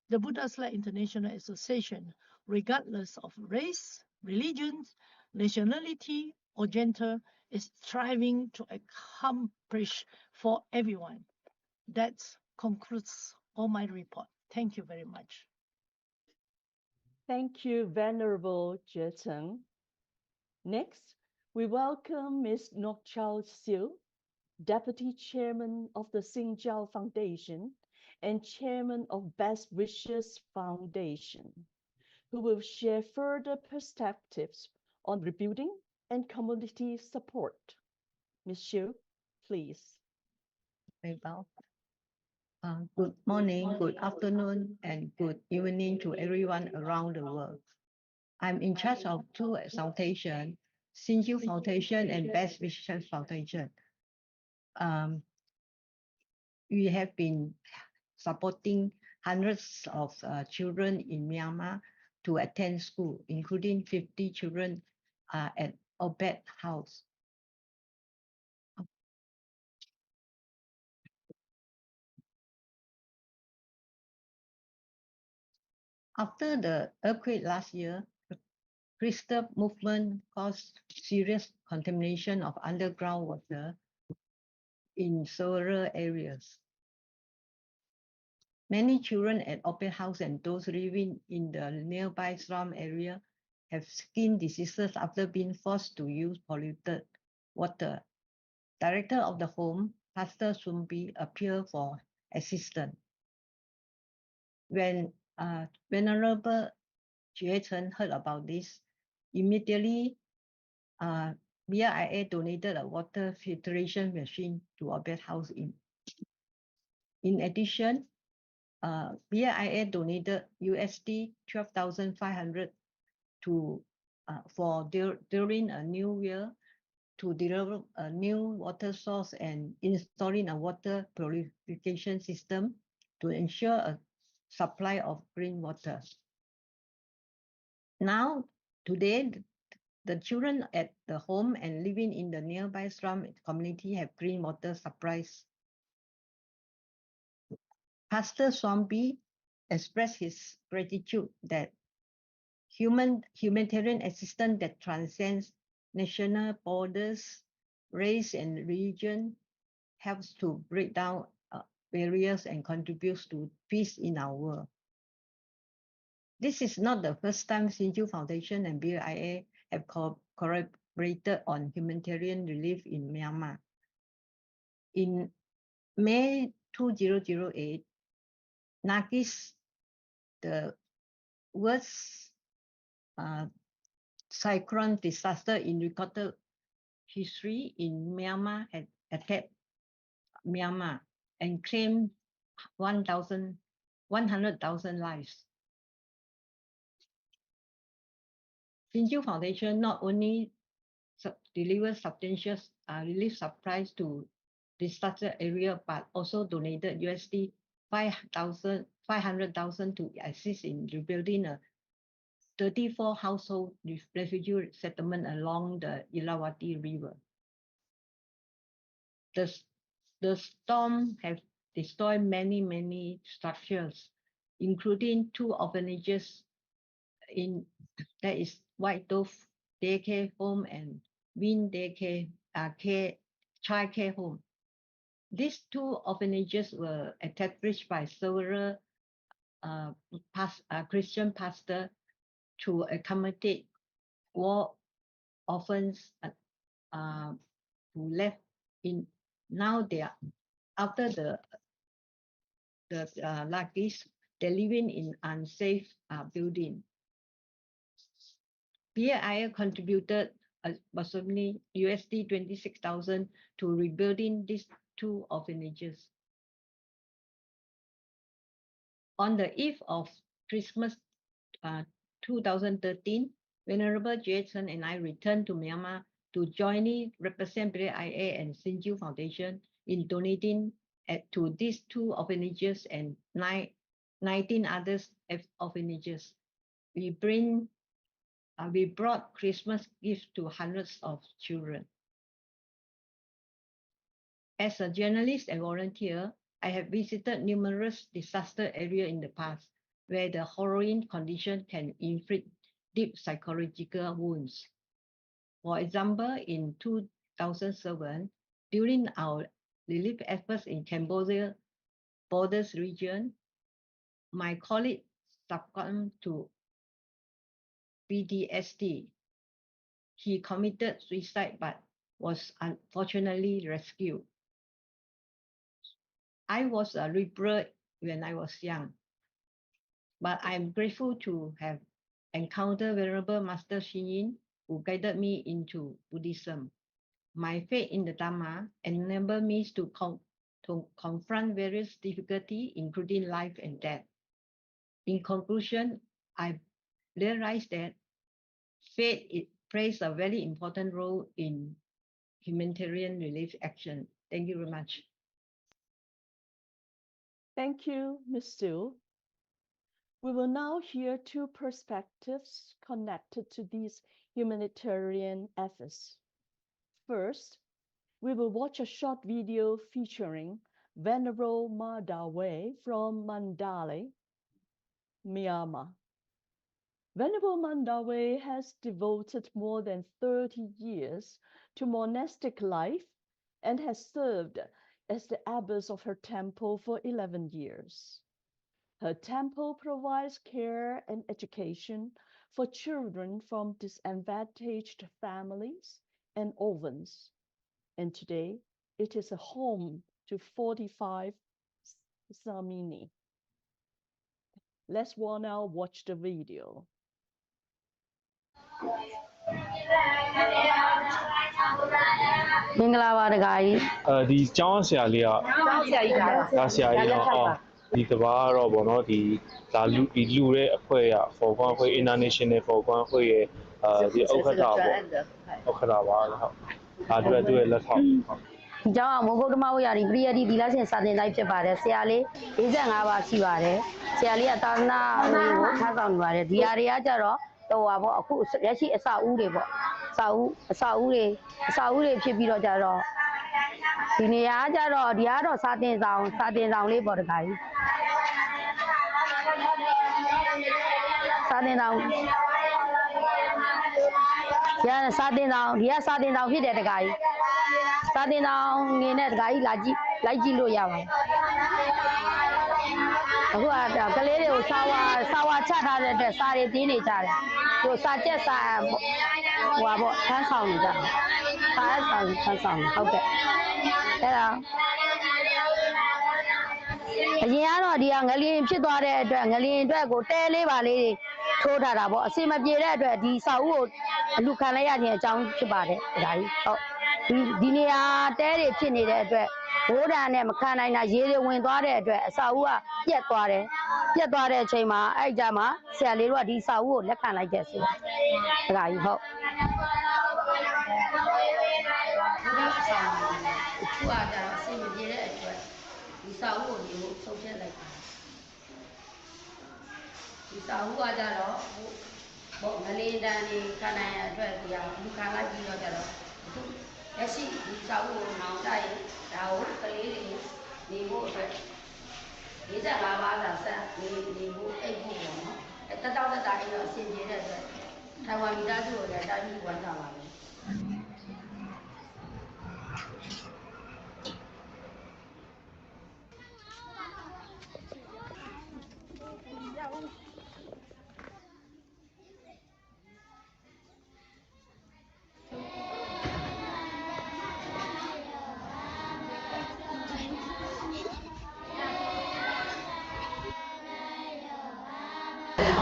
the Buddha's Light International Association, regardless of race, religion, nationality, or gender, is striving to accomplish for everyone. That concludes all my report. Thank you very much. Thank you, Venerable Jeteng. Next, we welcome Ms. Nokchal Siu, Deputy Chairman of the Xinjiao Foundation and Chairman of Best Wishes Foundation, who will share further perspectives on rebuilding and community support. Ms. Siu, please. Very well. Good morning, good afternoon, and good evening to everyone around the world. I'm in charge of two foundations, Xinjiao Foundation and Best Wishes Foundation. We have been supporting hundreds of children in Myanmar to attend school, including 50 children at Obed House. After the earthquake last year, the crystal movement caused serious contamination of underground water in several areas. Many children at Obed House and those living in the nearby slum area have skin diseases after being forced to use polluted water. Director of the home, Pastor Sumbi, appealed for assistance. When Venerable Jeteng heard about this, immediately BIA donated a water filtration machine to Obed House. In addition, BIA donated USD 12,500 for during a new year to develop a new water source and installing a water purification system to ensure a supply of clean water. Now, today, the children at the home and living in the nearby slum community have clean water supplies. Pastor Swambi expressed his gratitude that humanitarian assistance that transcends national borders, race, and religion helps to break down barriers and contributes to peace in our world. This is not the first time Xinjiao Foundation and BIA have collaborated on humanitarian relief in Myanmar. In May 2008, Nagis, the worst cyclone disaster in recorded history in Myanmar, had attacked Myanmar and claimed 100,000 lives. Sinju Foundation not only delivers substantial relief supplies to disaster area, but also donated USD 500,000 to assist in rebuilding a 34 household refugee settlement along the Irrawaddy River. The storm have destroyed many structures, including 2 orphanages that is White Dove Daycare Home and Win Daycare Child Care Home. These 2 orphanages were established by several Christian pastors to accommodate war orphans who left in. Now they are after the like this, they're living in unsafe building. BIA contributed approximately USD 26,000 to rebuilding these 2 orphanages. On the eve of Christmas 2013, Venerable Jason and I returned to Myanmar to jointly represent BIA and Sinju Foundation in donating to these 2 orphanages and 19 other orphanages. We brought Christmas gifts to hundreds of children. As a journalist and volunteer, I have visited numerous disaster areas in the past where the harrowing condition can inflict deep psychological wounds. For example, in 2007, during our relief efforts in Cambodia borders region, my colleague succumbed to PTSD. He committed suicide but was unfortunately rescued. I was a rebel when I was young, but I'm grateful to have encountered Venerable Master Hsien Ying, who guided me into Buddhism. My faith in the Dharma enabled me to confront various difficulties, including life and death. In conclusion, I realized that faith plays a very important role in humanitarian relief action. Thank you very much. Thank you, Ms. Su. We will now hear 2 perspectives connected to these humanitarian efforts. First, we will watch a short video featuring Venerable Ma Dawei from Mandalay, Myanmar. Venerable Ma Dawei has devoted more than 30 years to monastic life and has served as the abbess of her temple for 11 years. Her temple provides care and education for children from disadvantaged families and orphans, and today it is a home to 45 Samini. Let's now watch the video. Mingla guys. The chance ya liya. Chance ya liya. The tabaro bono the lu re aphoya for one way international for one way the okada ba adu la thao. ကျောင်းကမိုးကုတ်တမဝရဒီပရိယတိသီလရှင်စာသင်တိုင်းဖြစ်ပါတယ်ဆရာလေး45ပါးရှိပါတယ်ဆရာလေးကသာသနာကိုထမ်းဆောင်နေပါတယ်ဒီဟာတွေကကြတော့တော်ပါပေါ့အခုလက်ရှိအစအဦးတွေပေါ့အစအဦးတွေဖြစ်ပြီးတော့ကြတော့ဒီနေရာကြတော့ဒီကတော့စာသင်ဆောင်လေးပေါ့တခါကြီးစာသင်ဆောင်ရစာသင်ဆောင်ဒီကစာသင်ဆောင်ဖြစ်တယ်တခါကြီးစာသင်ဆောင်နေနဲ့တခါကြီးလိုက်ကြည့်လို့ရပါတယ်အခုကကလေးတွေကိုစာဝါချထားတဲ့အတွက်စာတွေတင်းနေကြတယ်သူစာကျက်စာဟိုပါပေါ့ထမ်းဆောင်နေကြတယ်စာဆောင်ထမ်းဆောင်ဟုတ်ကဲ့အဲ့ဒါအရင်ကတော့ဒီကငလျင်ဖြစ်သွားတဲ့အတွက်ငလျင်အတွက်ကိုတဲလေးပါလေးထိုးထားတာပေါ့အစင်မပြေတဲ့အတွက်ဒီစာအုပ်ကိုအလူခံလိုက်ရခြင်းအကြောင်းဖြစ်ပါတယ်ဒါကြီးဟုတ်ဒီနေရာတဲတွေဖြစ်နေတဲ့အတွက်ဘိုးဒဏ်နဲ့မခံနိုင်တာရေတွေဝင်သွားတဲ့အတွက်အစာအုပ်ကပြက်သွားတဲ့အချိန်မှာအဲ့ကြမှာဆရာလေးတို့ကဒီစာအုပ်ကိုလက်ခံလိုက်တဲ့ဆို來好。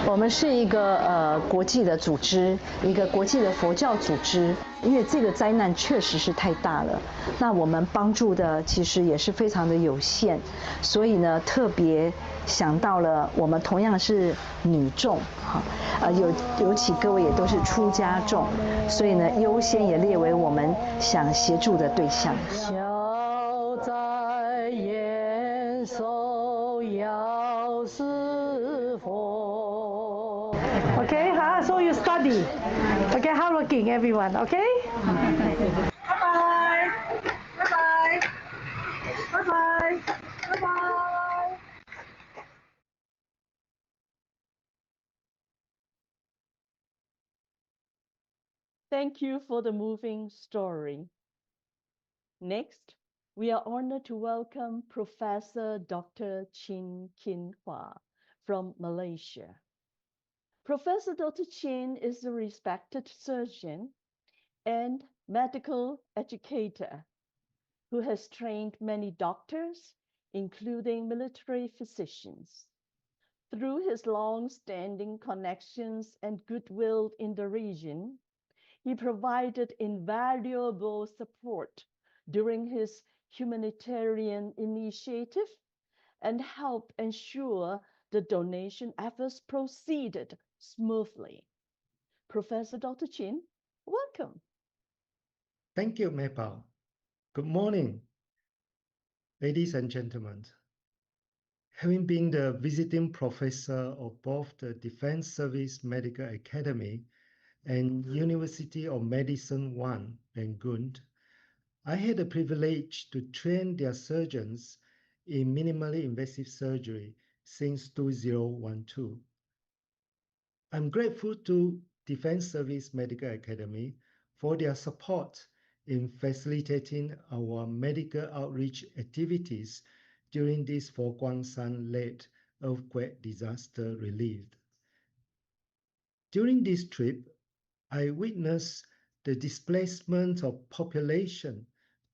我们是一个国际的组织，一个国际的佛教组织。因为这个灾难确实是太大了，那我们帮助的其实也是非常的有限，所以呢，特别想到了我们同样是女众，尤其各位也都是出家众，所以呢，优先也列为我们想协助的对象。消灾延寿要是佛。Okay, so you study. Okay, hardworking everyone. Okay. Bye bye. Bye bye. Bye bye. Bye bye. Thank you for the moving story. Next, we are honored to welcome Professor Dr. Chin Kin Hua from Malaysia. Professor Dr. Chin is a respected surgeon and medical educator who has trained many doctors, including military physicians. Through his long-standing connections and goodwill in the region, he provided invaluable support during his humanitarian initiative and helped ensure the donation efforts proceeded smoothly. Professor Dr. Chin, welcome. Thank you, Maple. Good morning, ladies and gentlemen. Having been the visiting professor of both the Defense Service Medical Academy and University of Medicine 1 Rangoon, I had the privilege to train their surgeons in minimally invasive surgery since 2012. I'm grateful to Defense Service Medical Academy for their support in facilitating our medical outreach activities during this Fo Guang Shan-led earthquake disaster relief. During this trip, I witnessed the displacement of population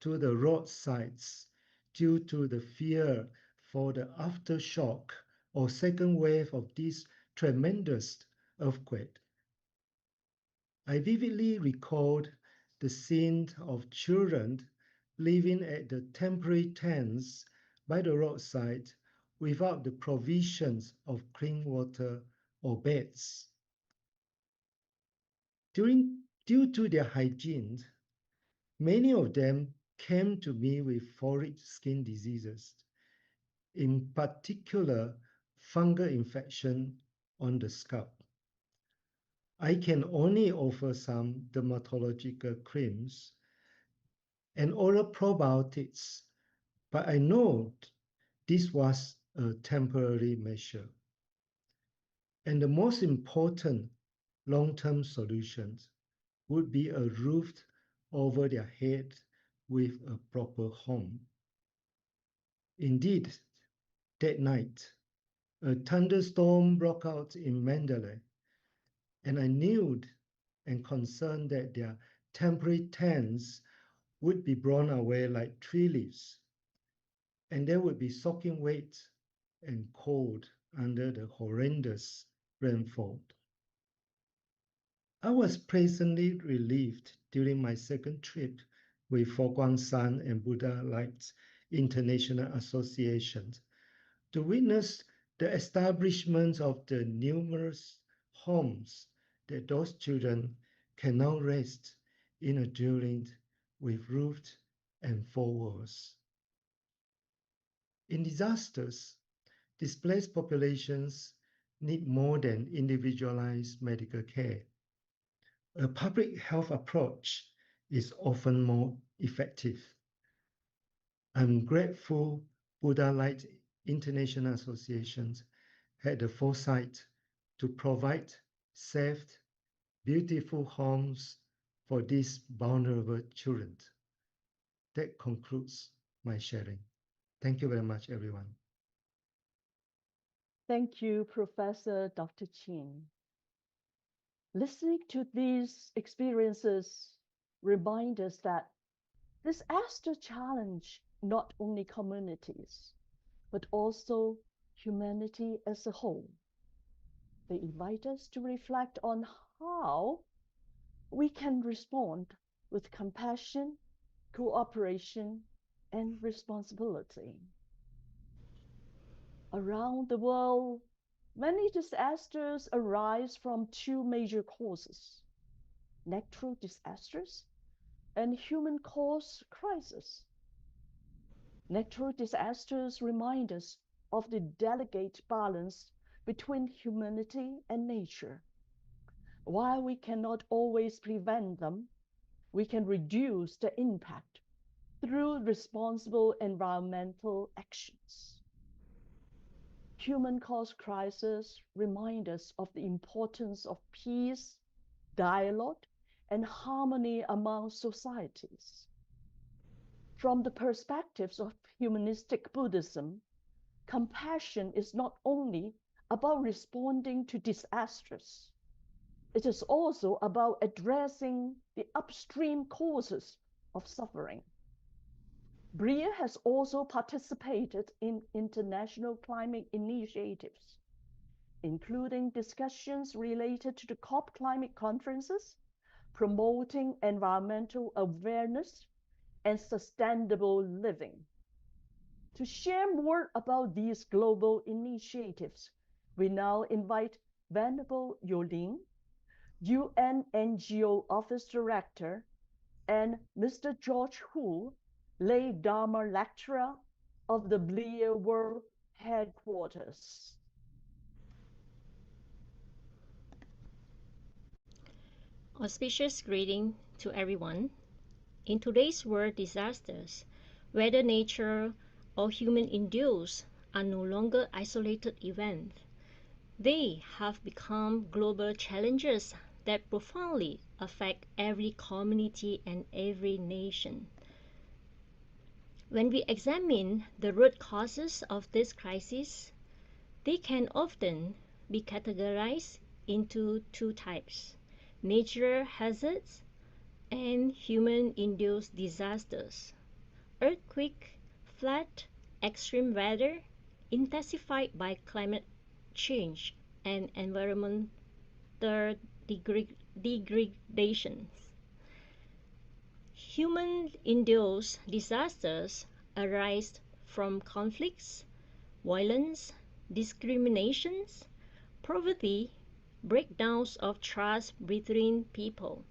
to the roadsides due to the fear for the aftershock or second wave of this tremendous earthquake. I vividly recalled the scene of children living at the temporary tents by the roadside without the provisions of clean water or beds. Due to their hygiene, many of them came to me with foreign skin diseases, in particular fungal infection on the scalp. I can only offer some dermatological creams and oral probiotics, but I know this was a temporary measure. And the most important long-term solutions would be a roof over their head with a proper home. Indeed, that night, a thunderstorm broke out in Mandalay, and I knew and concerned that their temporary tents would be blown away like tree leaves, and they would be soaking wet and cold under the horrendous rainfall. I was pleasantly relieved during my second trip with Fo Guang Shan and Buddha Light International Association to witness the establishment of the numerous homes that those children can now rest in a dwelling with roofs and four walls. In disasters, displaced populations need more than individualized medical care. A public health approach is often more effective. I'm grateful Buddha Light International Associations had the foresight to provide safe, beautiful homes for these vulnerable children. That concludes my sharing. Thank you very much, everyone. Thank you, Professor Dr. Chin. Listening to these experiences remind us that disaster challenge not only communities, but also humanity as a whole. They invite us to reflect on how we can respond with compassion, cooperation, and responsibility. Around the world, many disasters arise from two major causes: natural disasters and human-caused crises. Natural disasters remind us of the delicate balance between humanity and nature. While we cannot always prevent them, we can reduce the impact through responsible environmental actions. Human-caused crises remind us of the importance of peace, dialogue, and harmony among societies. From the perspectives of humanistic Buddhism, compassion is not only about responding to disasters. It is also about addressing the upstream causes of suffering. BRIA has also participated in international climate initiatives, including discussions related to the COP climate conferences, promoting environmental awareness and sustainable living. To share more about these global initiatives, we now invite Venerable Yolin, UN NGO Office Director, and Mr. George Hu, Lay Dharma Lecturer of the BRIA World Headquarters. Auspicious greeting to everyone. In today's world, disasters, whether nature or human-induced, are no longer isolated events. They have become global challenges that profoundly affect every community and every nation. When we examine the root causes of this crisis, they can often be categorized into two types: natural hazards and human-induced disasters. Earthquake, flood, extreme weather, intensified by climate change and environmental degradations. Human-induced disasters arise from conflicts, violence, discriminations, poverty, breakdowns of trust between people.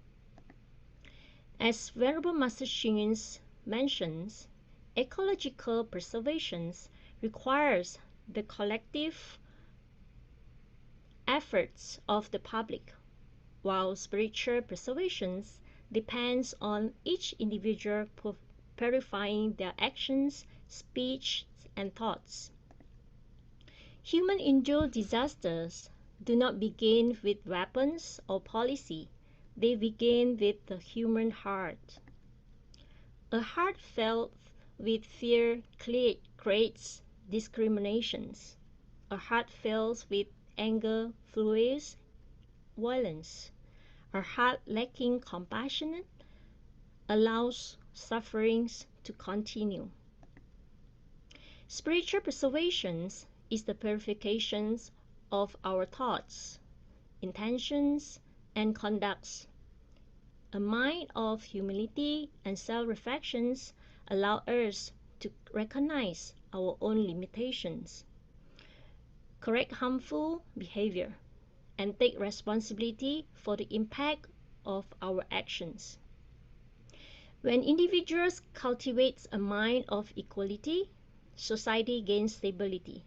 As Venerable Master Hsing mentions, ecological preservation requires the collective efforts of the public, while spiritual preservation depends on each individual purifying their actions, speech, and thoughts. Human-induced disasters do not begin with weapons or policy. They begin with the human heart. A heart filled with fear creates discriminations. A heart filled with anger fuels violence. A heart lacking compassion allows sufferings to continue. Spiritual preservation is the purification of our thoughts, intentions, and conducts. A mind of humility and self-reflections allow us to recognize our own limitations, correct harmful behavior, and take responsibility for the impact of our actions. When individuals cultivate a mind of equality, society gains stability.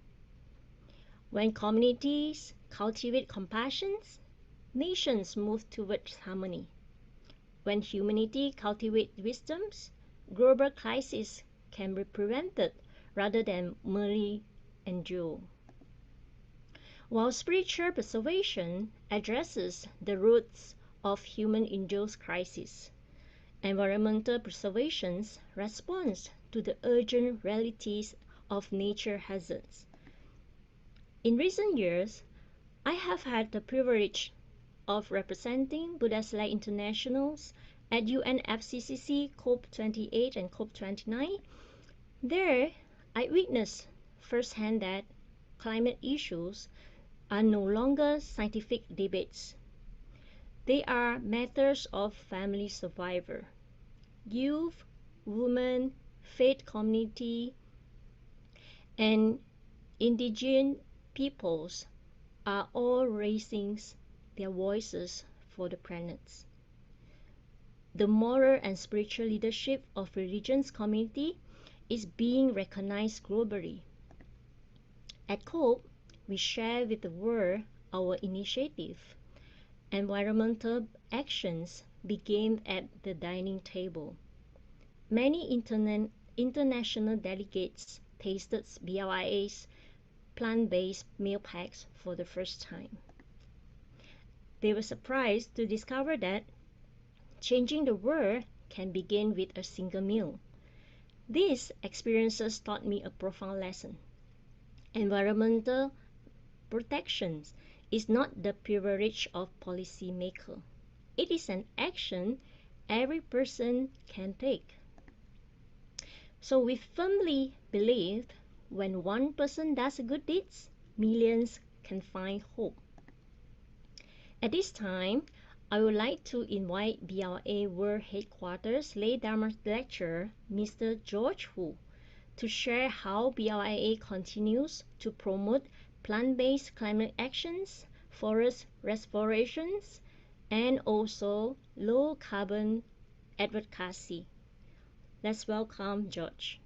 When communities cultivate compassion, nations move towards harmony. When humanity cultivates wisdom, global crises can be prevented rather than merely endure. While spiritual preservation addresses the roots of human-induced crises, environmental preservation responds to the urgent realities of nature hazards. In recent years, I have had the privilege of representing Buddha's Light Internationals at UNFCCC COP28 and COP29. There, I witnessed firsthand that climate issues are no longer scientific debates. They are matters of family survival. Youth, women, faith community, and indigenous peoples are all raising their voices for the planet. The moral and spiritual leadership of religions community is being recognized globally. At COPE, we share with the world our initiative. Environmental actions begin at the dining table. Many international delegates tasted BLIA's plant-based meal packs for the first time. They were surprised to discover that changing the world can begin with a single meal. These experiences taught me a profound lesson. Environmental protection is not the privilege of policymakers. It is an action every person can take. So we firmly believe when one person does good deeds, millions can find hope. At this time, I would like to invite BLA World Headquarters Lay Dharma Lecturer, Mr. George Hu, to share how BLIA continues to promote plant-based climate actions, forest restorations, and also low-carbon advocacy. Let's welcome George.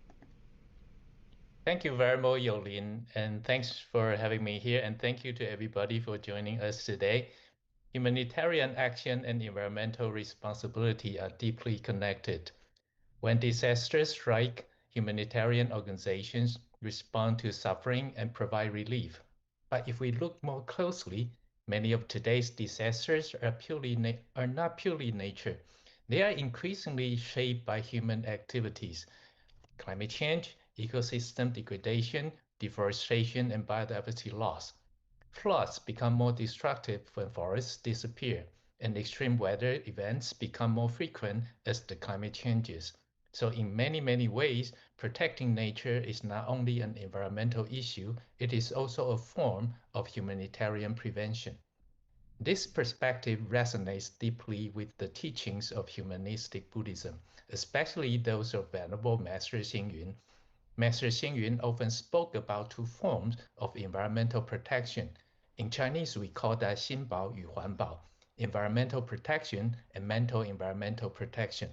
Thank you very much, Yolin, and thanks for having me here, and thank you to everybody for joining us today. Humanitarian action and environmental responsibility are deeply connected. When disasters strike, humanitarian organizations respond to suffering and provide relief. But if we look more closely, many of today's disasters are not purely nature. They are increasingly shaped by human activities. Climate change, ecosystem degradation, deforestation, and biodiversity loss. Floods become more destructive when forests disappear, and extreme weather events become more frequent as the climate changes. So in many, many ways, protecting nature is not only an environmental issue, it is also a form of humanitarian prevention. This perspective resonates deeply with the teachings of humanistic Buddhism, especially those of Venerable Master Xingyun. Master Xingyun often spoke about two forms of environmental protection. In Chinese, we call that 心保与环保, environmental protection and mental environmental protection.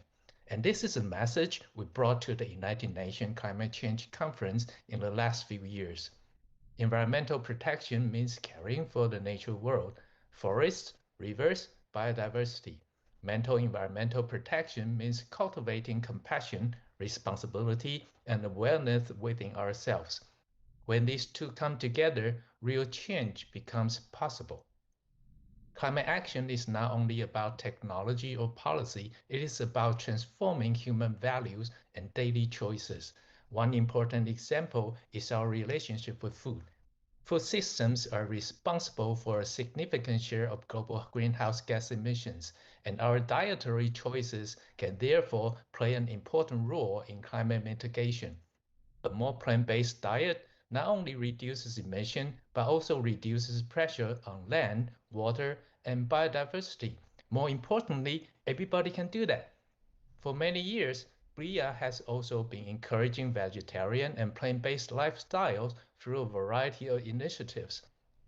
And this is a message we brought to the United Nations Climate Change Conference in the last few years. Environmental protection means caring for the natural world, forests, rivers, biodiversity. Mental environmental protection means cultivating compassion, responsibility, and awareness within ourselves. When these two come together, real change becomes possible. Climate action is not only about technology or policy, it is about transforming human values and daily choices. One important example is our relationship with food. Food systems are responsible for a significant share of global greenhouse gas emissions, and our dietary choices can therefore play an important role in climate mitigation. A more plant-based diet not only reduces emission, but also reduces pressure on land, water, and biodiversity. More importantly, everybody can do that. For many years, BRIA has also been encouraging vegetarian and plant-based lifestyles through a variety of initiatives.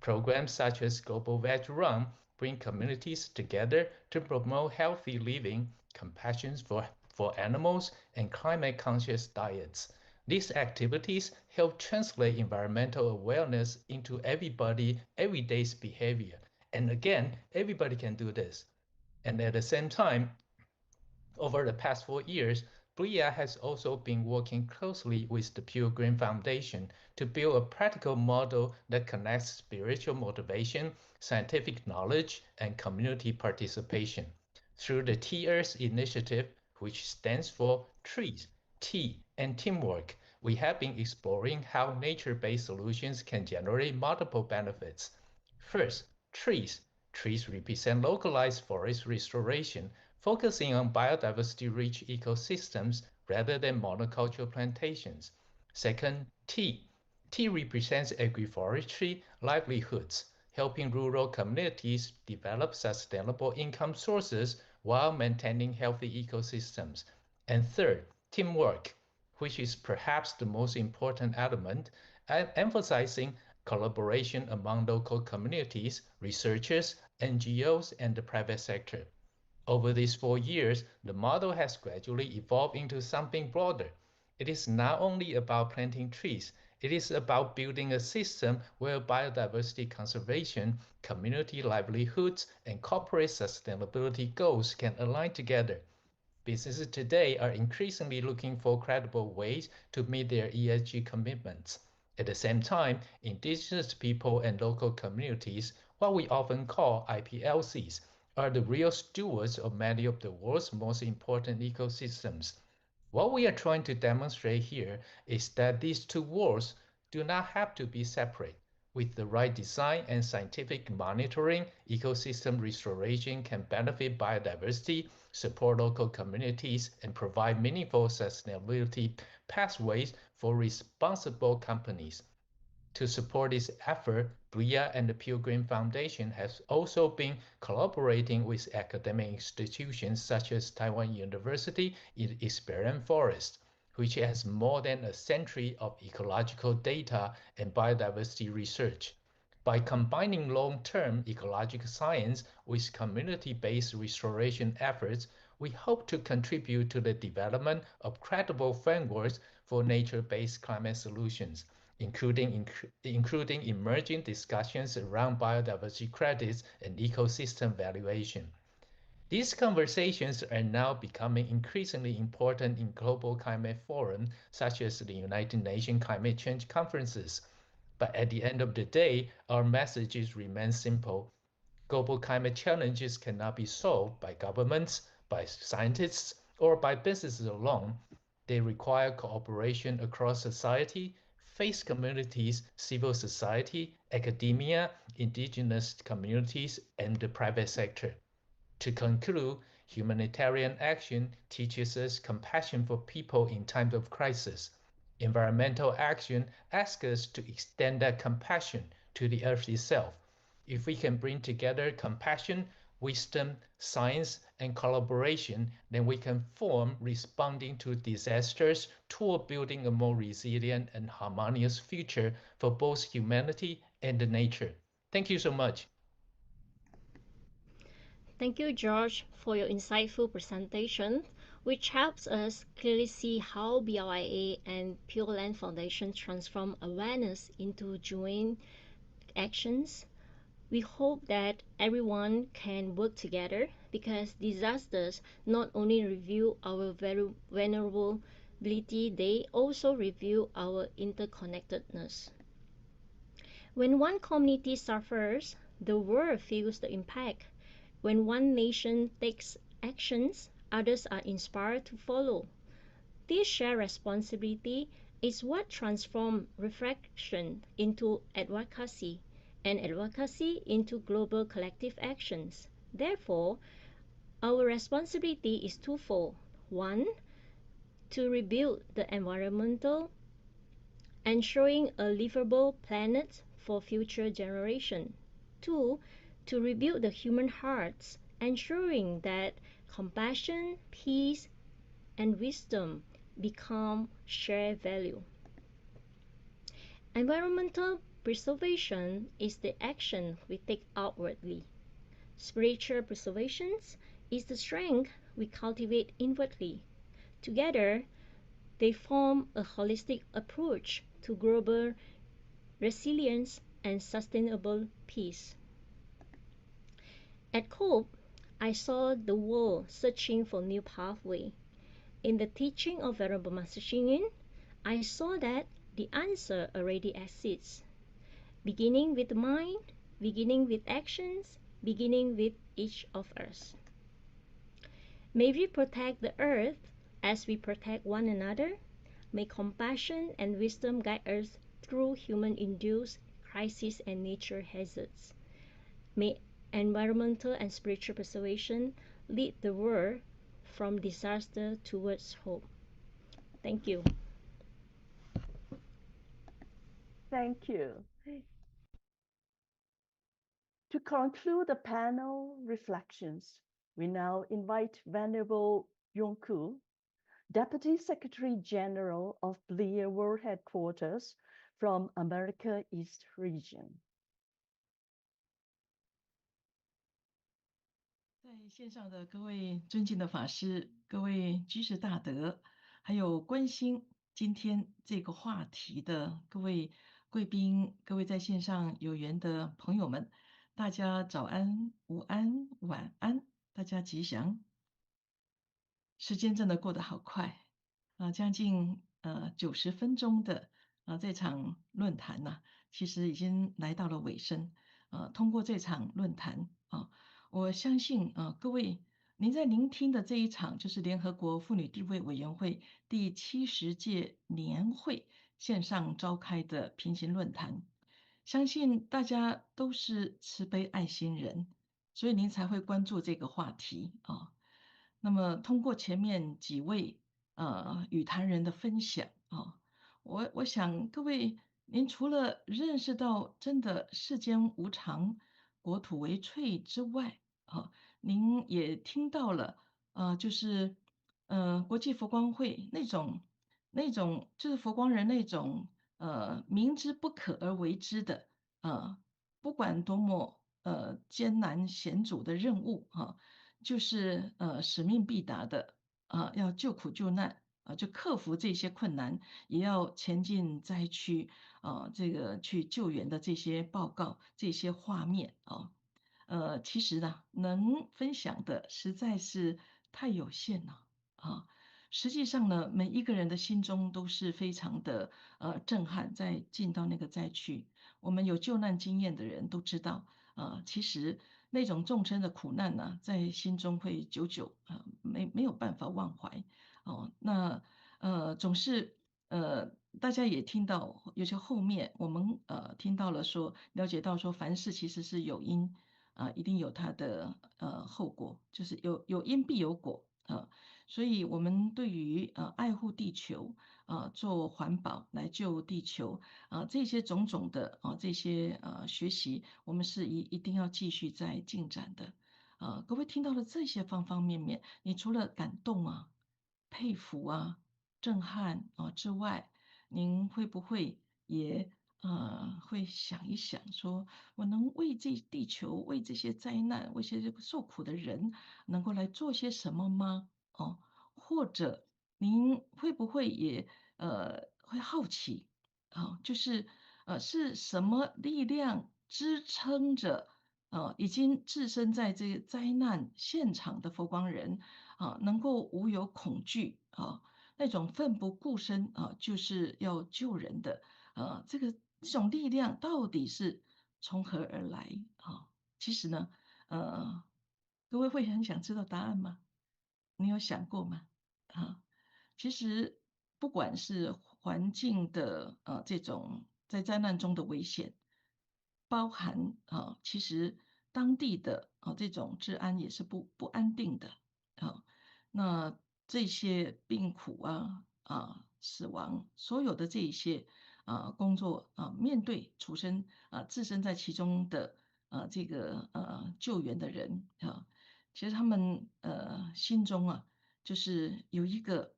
Programs such as Global Veg Run bring communities together to promote healthy living, compassion for animals, and climate-conscious diets. These activities help translate environmental awareness into everyday's behavior. And again, everybody can do this. And at the same time, over the past 4 years, BRIA has also been working closely with the Pilgrim Foundation to build a practical model that connects spiritual motivation, scientific knowledge, and community participation. Through the T-Earth initiative, which stands for Trees, T, and Teamwork, we have been exploring how nature-based solutions can generate multiple benefits. First, trees. Trees represent localized forest restoration, focusing on biodiversity-rich ecosystems rather than monoculture plantations. Second, T. T represents agroforestry livelihoods, helping rural communities develop sustainable income sources while maintaining healthy ecosystems. And third, teamwork, which is perhaps the most important element, emphasizing collaboration among local communities, researchers, NGOs, and the private sector. Over these 4 years, the model has gradually evolved into something broader. It is not only about planting trees, it is about building a system where biodiversity conservation, community livelihoods, and corporate sustainability goals can align together. Businesses today are increasingly looking for credible ways to meet their ESG commitments. At the same time, indigenous people and local communities, what we often call IPLCs, are the real stewards of many of the world's most important ecosystems. What we are trying to demonstrate here is that these two worlds do not have to be separate. With the right design and scientific monitoring, ecosystem restoration can benefit biodiversity, support local communities, and provide meaningful sustainability pathways for responsible companies. To support this effort, BRIA and the Pilgrim Foundation has also been collaborating with academic institutions such as Taiwan University in Experience Forest, which has more than a century of ecological data and biodiversity research. By combining long-term ecological science with community-based restoration efforts, we hope to contribute to the development of credible frameworks for nature-based climate solutions, including emerging discussions around biodiversity credits and ecosystem valuation. These conversations are now becoming increasingly important in global climate forums such as the United Nations Climate Change Conferences. But at the end of the day, our messages remain simple. Global climate challenges cannot be solved by governments, by scientists, or by businesses alone. They require cooperation across society, faith communities, civil society, academia, indigenous communities, and the private sector. To conclude, humanitarian action teaches us compassion for people in times of crisis. Environmental action asks us to extend that compassion to the earth itself. If we can bring together compassion, wisdom, science, and collaboration, then we can form responding to disasters toward building a more resilient and harmonious future for both humanity and nature. Thank you so much. Thank you, George, for your insightful presentation, which helps us clearly see how BRIA and Pure Land Foundation transform awareness into joint actions. We hope that everyone can work together because disasters not only reveal our very vulnerability, they also reveal our interconnectedness. When one community suffers, the world feels the impact. When one nation takes actions, others are inspired to follow. This shared responsibility is what transforms reflection into advocacy, and advocacy into global collective actions. Therefore, our responsibility is twofold. One, to rebuild the environmental, ensuring a livable planet for future generations. Two, to rebuild the human hearts, ensuring that compassion, peace, and wisdom become shared value. Environmental Preservation is the action we take outwardly. Spiritual preservation is the strength we cultivate inwardly. Together, they form a holistic approach to global resilience and sustainable peace. At COPE, I saw the world searching for new pathway. In the teaching of Venerable Master Ching Yun, I saw that the answer already exists. Beginning with the mind, beginning with actions, beginning with each of us. May we protect the earth as we protect one another. May compassion and wisdom guide us through human-induced crises and nature hazards. May environmental and spiritual preservation lead the world from disaster towards hope. Thank you. Thank you. To conclude the panel reflections, we now invite Venerable Yongku, Deputy Secretary General of Blair World Headquarters from America East Region. 在线上的各位尊敬的法师、各位居士大德，还有关心今天这个话题的各位贵宾、各位在线上有缘的朋友们，大家早安、午安、晚安，大家吉祥。时间真的过得好快啊，将近90分钟的这场论坛呢，其实已经来到了尾声。通过这场论坛啊，我相信各位您在聆听的这一场就是联合国妇女地位委员会第70届年会线上召开的平行论坛，相信大家都是慈悲爱心人，所以您才会关注这个话题啊。那么通过前面几位语坛人的分享啊，我想各位您除了认识到真的世间无常，国土为脆之外啊，您也听到了就是国际佛光会那种就是佛光人那种明知不可而为之的不管多么艰难险阻的任务就是使命必达的要救苦救难就克服这些困难，也要前进灾区这个去救援的这些报告、这些画面其实呢，能分享的实在是太有限了实际上呢，每一个人的心中都是非常的震撼。在进到那个灾区，我们有救难经验的人都知道其实那种众生的苦难呢，在心中会久久没有办法忘怀那总是大家也听到，有些后面我们听到了说，了解到说，凡事其实是有因一定有它的后果，就是有因必有果所以我们对于爱护地球做环保来救地球这些种种的这些学习，我们是一定要继续在进展的各位听到了这些方方面面，你除了感动佩服震撼之外，您会不会也会想一想说，我能为这地球、为这些灾难、为这些受苦的人，能够来做些什么吗？或者您会不会也会好奇就是是什么力量支撑着已经置身在这个灾难现场的佛光人能够无有恐惧那种奋不顾身就是要救人的这种力量到底是从何而来其实呢各位会很想知道答案吗？你有想过吗？其实不管是环境的这种在灾难中的危险，包含其实当地的这种治安也是不安定的那这些病苦死亡，所有的这一些工作面对处身置身在其中的这个救援的人其实他们心中就是有一个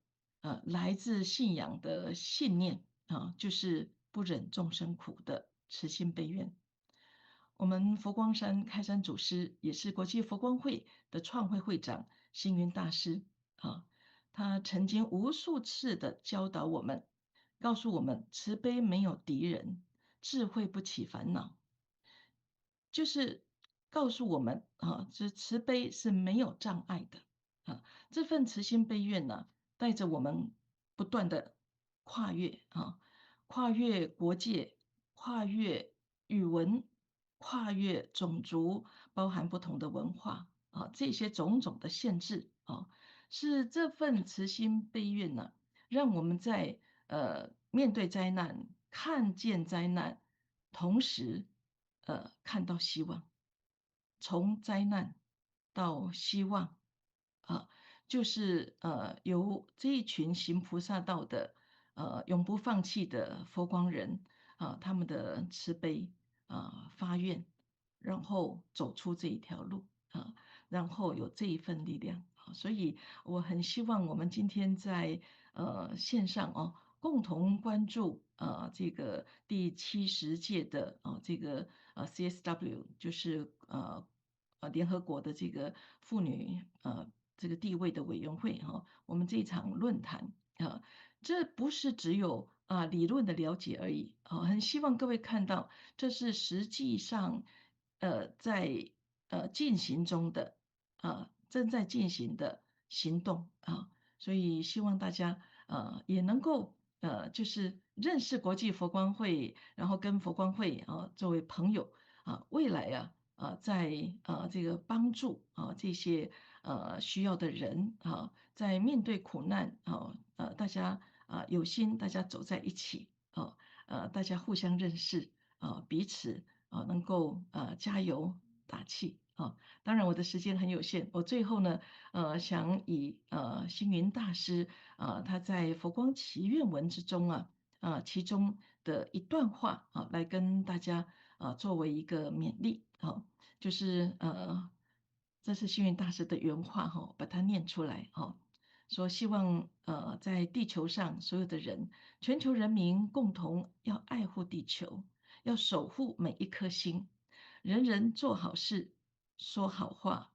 来自信仰的信念就是不忍众生苦的慈心悲愿。我们佛光山开山祖师，也是国际佛光会的创会会长星云大师啊，他曾经无数次的教导我们，告诉我们慈悲没有敌人，智慧不起烦恼，就是告诉我们啊，这慈悲是没有障碍的啊。这份慈心悲愿呢，带着我们不断的跨越啊，跨越国界，跨越语文，跨越种族，包含不同的文化啊，这些种种的限制啊，是这份慈心悲愿呢，让我们在面对灾难，看见灾难，同时看到希望，从灾难到希望啊，就是由这一群行菩萨道的永不放弃的佛光人啊，他们的慈悲发愿，然后走出这一条路啊，然后有这一份力量啊，所以我很希望我们今天在线上哦，共同关注这个第70届的这个CSW， 就是联合国的这个妇女这个地位的委员会哈，我们这场论坛啊，这不是只有理论的了解而已啊，很希望各位看到这是实际上在进行中的正在进行的行动啊，所以希望大家也能够就是认识国际佛光会，然后跟佛光会作为朋友未来在这个帮助这些需要的人在面对苦难大家有心，大家走在一起大家互相认识彼此能够加油打气当然我的时间很有限，我最后呢想以星云大师他在佛光祈愿文之中其中的一段话来跟大家作为一个勉励就是这是星云大师的原话把它念出来说希望在地球上所有的人，全球人民共同要爱护地球，要守护每一颗心，人人做好事，说好话，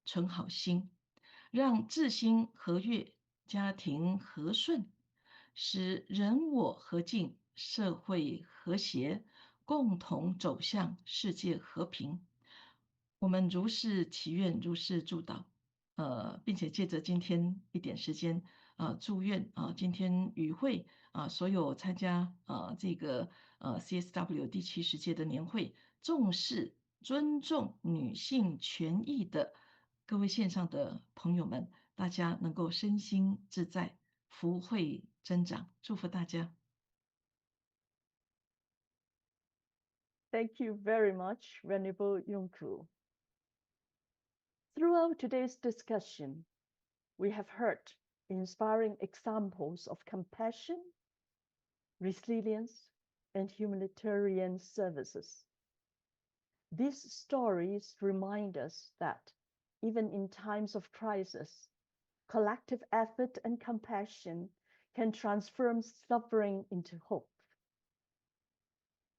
存好心，让自心和悦，家庭和顺，使人我和敬，社会和谐，共同走向世界和平。我们如是祈愿，如是祝祷。并且借着今天一点时间祝愿今天与会所有参加这个CSW 第70届的年会，重视尊重女性权益的各位线上的朋友们，大家能够身心自在，福慧增长，祝福大家。Thank you very much, Venerable Yongku. Throughout today's discussion, we have heard inspiring examples of compassion, resilience, and humanitarian services. These stories remind us that even in times of crisis, collective effort and compassion can transform suffering into hope.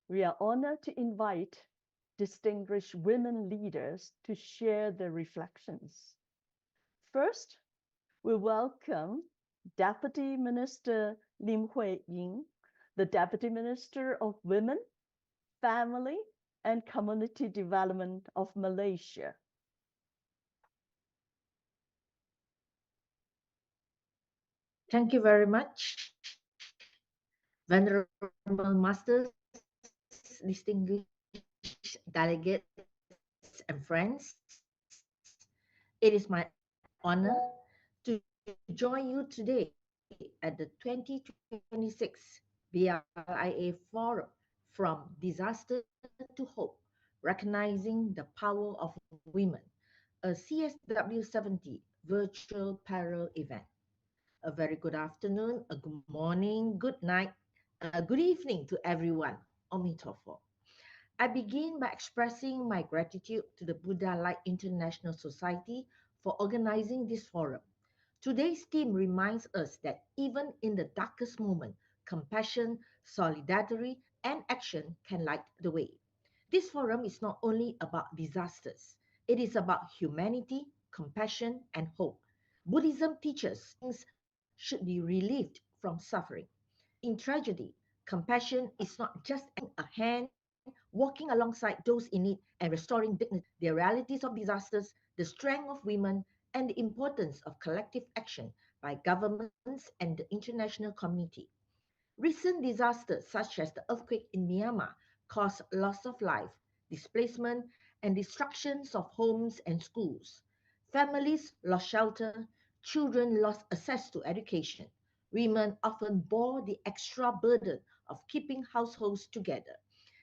We are honored to invite distinguished women leaders to share their reflections. First, we welcome Deputy Minister Lim Hui-ying, the Deputy Minister of Women, Family, and Community Development of Malaysia. Thank you very much, Venerable Masters, distinguished delegates and friends. It is my honor to join you today at the 2026 BRIA Forum From Disaster to Hope, Recognizing the Power of Women, a CSW70 virtual parallel event. A very good afternoon, a good morning, good night, good evening to everyone. Omitofo. I begin by expressing my gratitude to the Buddha Light International Society for organizing this forum. Today's theme reminds us that even in the darkest moment, compassion, solidarity, and action can light the way. This forum is not only about disasters, it is about humanity, compassion, and hope. Buddhism teaches things should be relieved from suffering. In tragedy, compassion is not just a hand walking alongside those in need and restoring dignity. The realities of disasters, the strength of women, and the importance of collective action by governments and the international community. Recent disasters such as the earthquake in Myanmar caused loss of life, displacement, and destructions of homes and schools. Families lost shelter, children lost access to education. Women often bore the extra burden of keeping households together.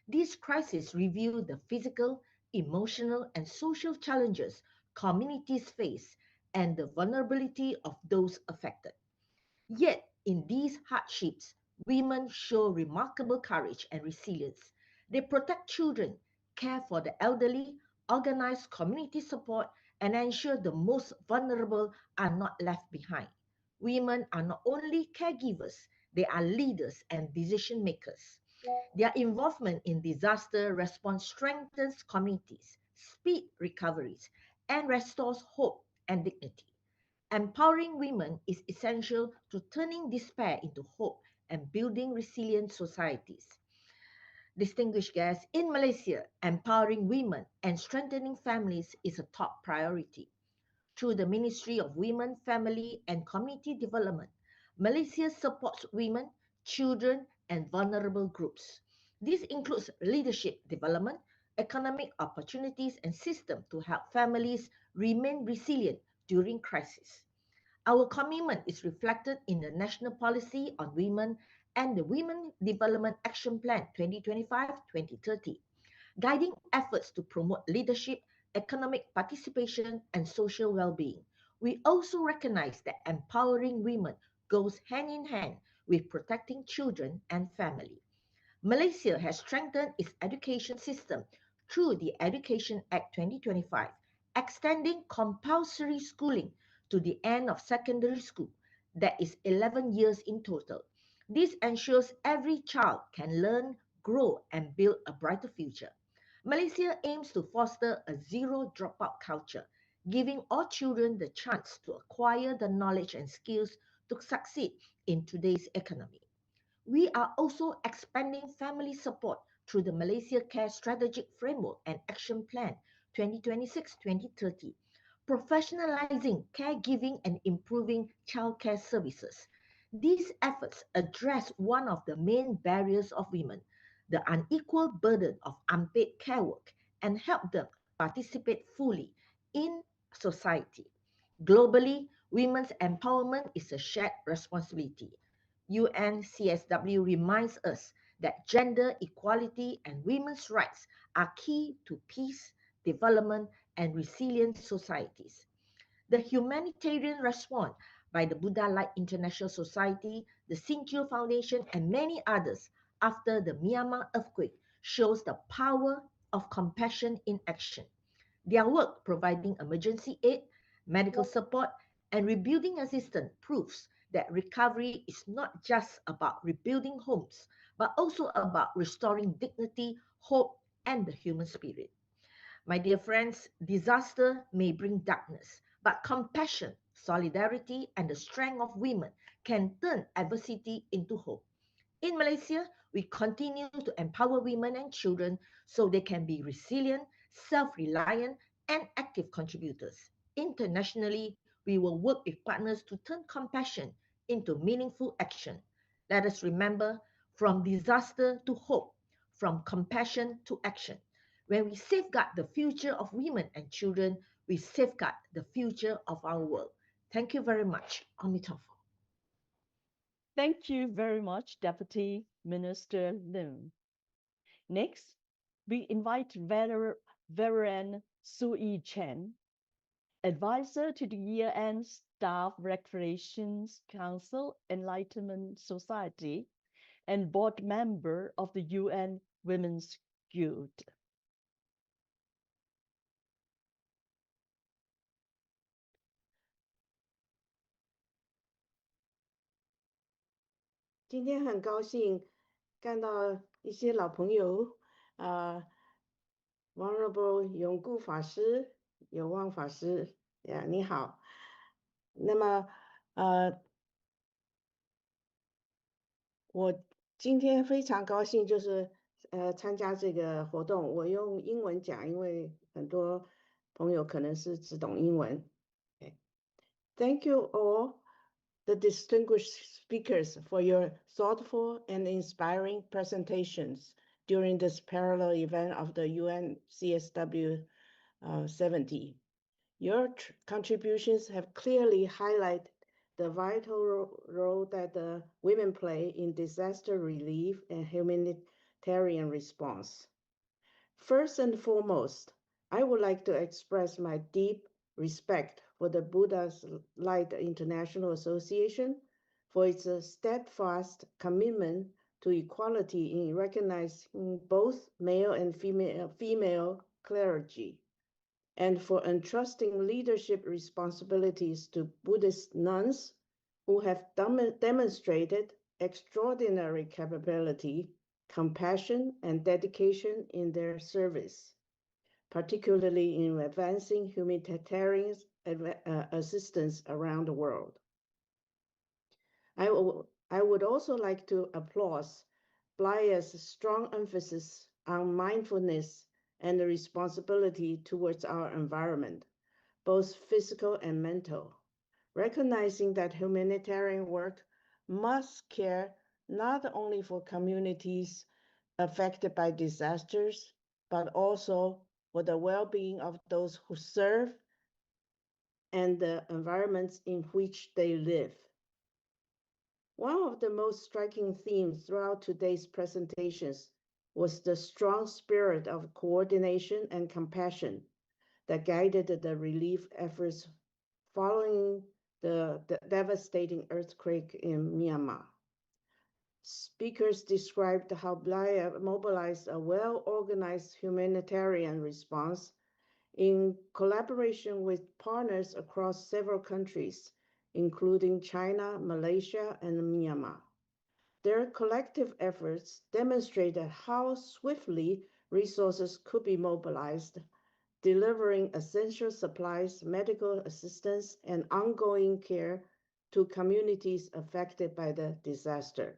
These crises reveal the physical, emotional, and social challenges communities face and the vulnerability of those affected. Yet, in these hardships, women show remarkable courage and resilience. They protect children, care for the elderly, organize community support, and ensure the most vulnerable are not left behind. Women are not only caregivers, they are leaders and decision makers. Their involvement in disaster response strengthens communities, speeds recoveries, and restores hope and dignity. Empowering women is essential to turning despair into hope and building resilient societies. Distinguished guests, in Malaysia, empowering women and strengthening families is a top priority. Through the Ministry of Women, Family and Community Development, Malaysia supports women, children, and vulnerable groups. This includes leadership development, economic opportunities, and systems to help families remain resilient during crisis. Our commitment is reflected in the National Policy on Women and the Women Development Action Plan 2025-2030, guiding efforts to promote leadership, economic participation, and social well-being. We also recognize that empowering women goes hand in hand with protecting children and family. Malaysia has strengthened its education system through the Education Act 2025, extending compulsory schooling to the end of secondary school, that is 11 years in total. This ensures every child can learn, grow, and build a brighter future. Malaysia aims to foster a zero dropout culture, giving all children the chance to acquire the knowledge and skills to succeed in today's economy. We are also expanding family support through the Malaysia Care Strategic Framework and Action Plan 2026-2030, professionalizing caregiving and improving childcare services. These efforts address one of the main barriers of women, the unequal burden of unpaid care work, and help them participate fully in society. Globally, women's empowerment is a shared responsibility. UN CSW reminds us that gender equality and women's rights are key to peace, development, and resilient societies. The humanitarian response by the Buddha Light International Society, the Sinchil Foundation, and many others after the Myanmar earthquake shows the power of compassion in action. Their work providing emergency aid, medical support, and rebuilding assistance proves that recovery is not just about rebuilding homes, but also about restoring dignity, hope, and the human spirit. My dear friends, disaster may bring darkness, but compassion, solidarity, and the strength of women can turn adversity into hope. In Malaysia, we continue to empower women and children so they can be resilient, self-reliant, and active contributors. Internationally, we will work with partners to turn compassion into meaningful action. Let us remember, from disaster to hope, from compassion to action. When we safeguard the future of women and children, we safeguard the future of our world. Thank you very much. Amitofo. Thank you very much, Deputy Minister Lim. Next, we invite Veteran Sui Chen, Advisor to the Year-End Staff Recreations Council Enlightenment Society and Board Member of the UN Women's Guild. 今天很高兴看到一些老朋友，Venerable 永固法师、有望法师呀，你好。那么我今天非常高兴，就是参加这个活动。我用英文讲，因为很多朋友可能是只懂英文。Thank you all, the distinguished speakers, for your thoughtful and inspiring presentations during this parallel event of the UN CSW70. Your contributions have clearly highlighted the vital role that the women play in disaster relief and humanitarian response. First and foremost, I would like to express my deep respect for the Buddha's Light International Association for its steadfast commitment to equality in recognizing both male and female clergy, and for entrusting leadership responsibilities to Buddhist nuns who have demonstrated extraordinary capability, compassion, and dedication in their service, particularly in advancing humanitarian assistance around the world. I would also like to applaud Blair's strong emphasis on mindfulness and the responsibility towards our environment, both physical and mental, recognizing that humanitarian work must care not only for communities affected by disasters, but also for the well-being of those who serve and the environments in which they live. One of the most striking themes throughout today's presentations was the strong spirit of coordination and compassion that guided the relief efforts following the devastating earthquake in Myanmar. Speakers described how Blair mobilized a well-organized humanitarian response in collaboration with partners across several countries, including China, Malaysia, and Myanmar. Their collective efforts demonstrated how swiftly resources could be mobilized, delivering essential supplies, medical assistance, and ongoing care to communities affected by the disaster.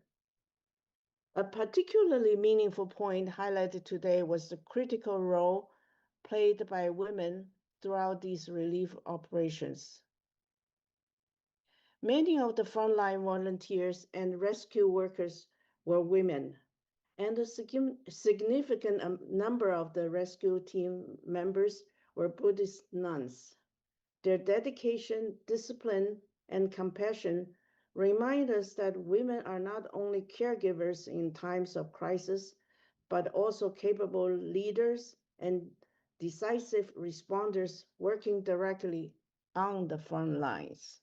A particularly meaningful point highlighted today was the critical role played by women throughout these relief operations. Many of the frontline volunteers and rescue workers were women, and a significant number of the rescue team members were Buddhist nuns. Their dedication, discipline, and compassion remind us that women are not only caregivers in times of crisis, but also capable leaders and decisive responders working directly on the front lines.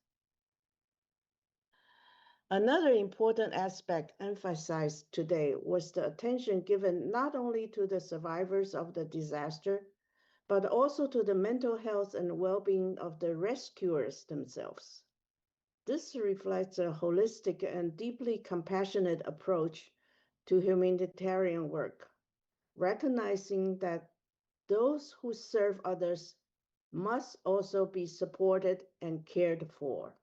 Another important aspect emphasized today was the attention given not only to the survivors of the disaster, but also to the mental health and well-being of the rescuers themselves. This reflects a holistic and deeply compassionate approach to humanitarian work, recognizing that those who serve others must also be supported and cared for.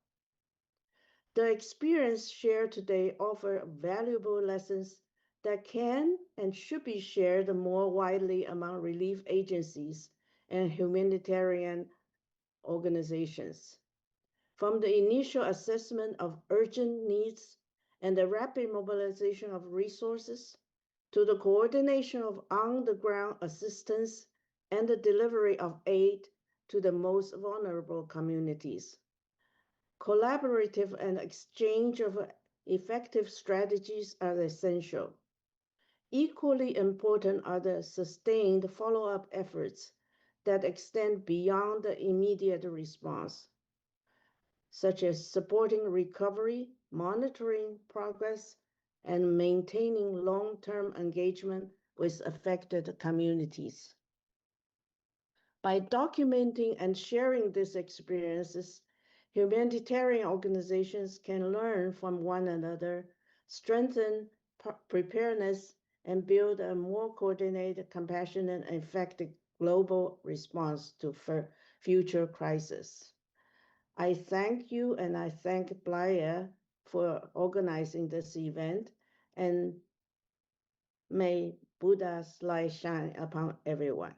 The experience shared today offers valuable lessons that can and should be shared more widely among relief agencies and humanitarian organizations. From the initial assessment of urgent needs and the rapid mobilization of resources, to the coordination of on-the-ground assistance and the delivery of aid to the most vulnerable communities. Collaborative and exchange of effective strategies are essential. Equally important are the sustained follow-up efforts that extend beyond the immediate response, such as supporting recovery, monitoring progress, and maintaining long-term engagement with affected communities. By documenting and sharing these experiences, humanitarian organizations can learn from one another, strengthen preparedness, and build a more coordinated, compassionate, and effective global response to future crises. I thank you and I thank Blair for organizing this event, and may Buddha's light shine upon everyone.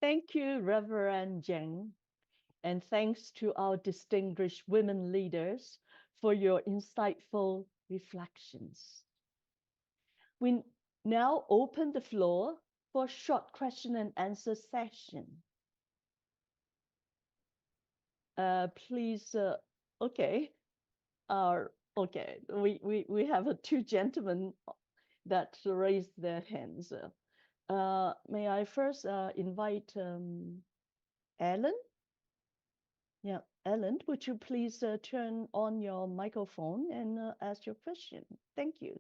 Thank you, Reverend Zheng, and thanks to our distinguished women leaders for your insightful reflections. We now open the floor for a short question and answer session. Please, okay. Okay, we have two gentlemen that raised their hands. May I first invite Alan? Yeah, Alan, would you please turn on your microphone and ask your question? Thank you.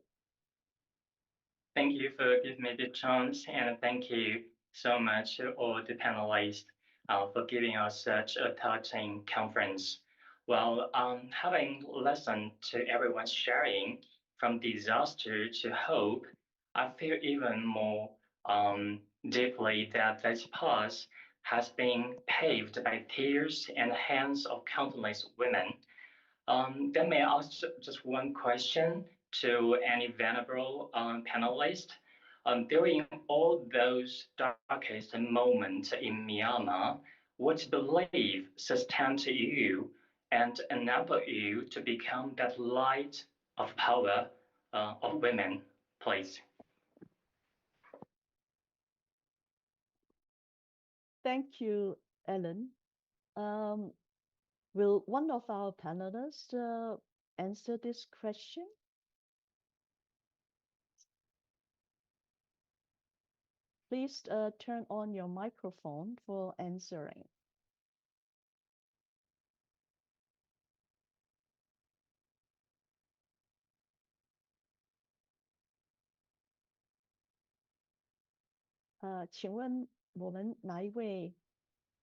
Thank you for giving me the chance, and thank you so much to all the panelists for giving us such a touching conference. Well, having listened to everyone's sharing from disaster to hope, I feel even more deeply that this path has been paved by tears and hands of countless women. Then may I ask just one question to any venerable panelist? During all those darkest moments in Myanmar, what belief sustained you and enabled you to become that light of power of women, please? Thank you, Ellen. Will one of our panelists answer this question? Please turn on your microphone for answering.请问我们哪一位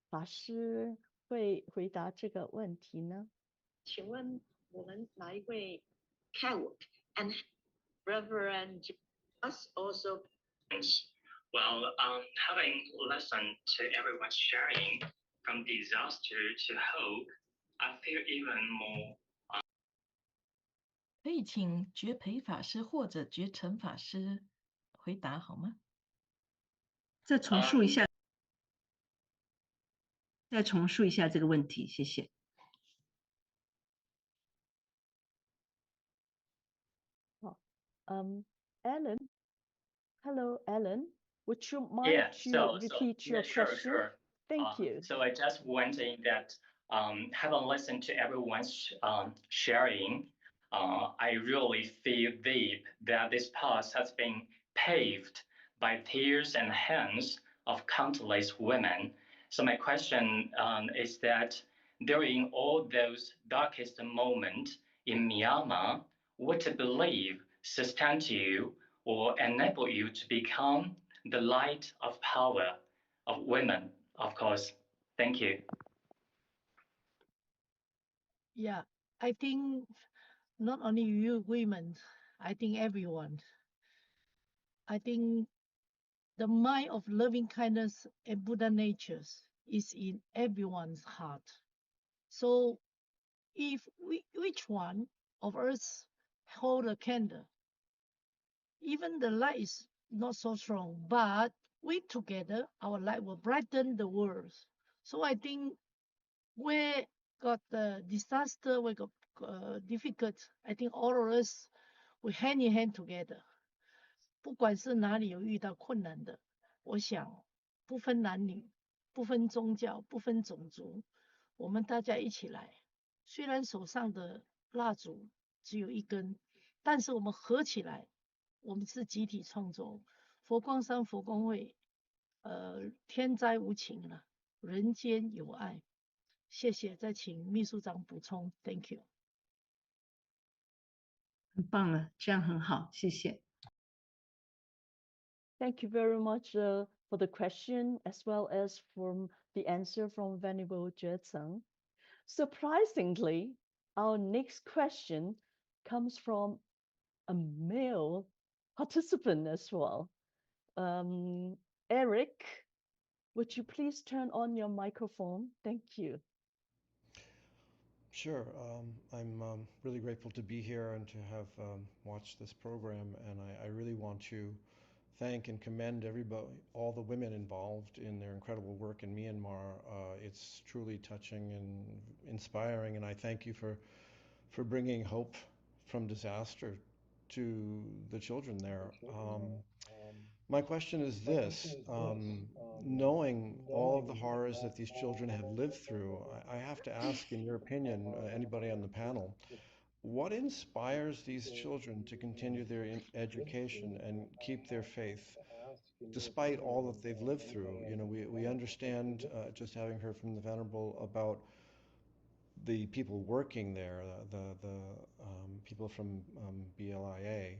法师会回答这个问题呢？请问我们哪一位 Coward and Reverend us also. Well, having listened to everyone's sharing from disaster to hope, I feel even more. 可以请觉培法师或者觉诚法师回答好吗？再重述一下这个问题，谢谢。Alan, hello, Alan. Would you mind to repeat your question? Sure. Thank you. So I just wanted that, having listened to everyone's sharing, I really feel deep that this path has been paved by tears and hands of countless women. So my question is that during all those darkest moments in Myanmar, what belief sustained you or enabled you to become the light of power of women, of course? Thank you. Yeah, I think not only you women, I think everyone. I think the mind of loving kindness and Buddha natures is in everyone's heart. So if each one of us hold a candle, even the light is not so strong, but we together, our light will brighten the world. So I think where got the disaster, we got difficult, I think all of us, we hand in hand together. 不管是哪里有遇到困难的，我想不分男女，不分宗教，不分种族，我们大家一起来。虽然手上的蜡烛只有一根，但是我们合起来，我们是集体创作。佛光山佛光会，天灾无情了，人间有爱。谢谢，再请秘书长补充。Thank you。很棒了，这样很好，谢谢。Thank you very much for the question as well as from the answer from Venerable Jie. Surprisingly, our next question comes from a male participant as well. Eric, would you please turn on your microphone? Thank you. Sure. I'm really grateful to be here and to have watched this program, and I really want to thank and commend everybody, all the women involved in their incredible work in Myanmar. It's truly touching and inspiring, and I thank you for bringing hope from disaster to the children there. My question is this, knowing all of the horrors that these children have lived through, I have to ask, in your opinion, anybody on the panel, what inspires these children to continue their education and keep their faith, despite all that they've lived through? You know, we understand, just having heard from the Venerable, about the people working there, the people from BLIA,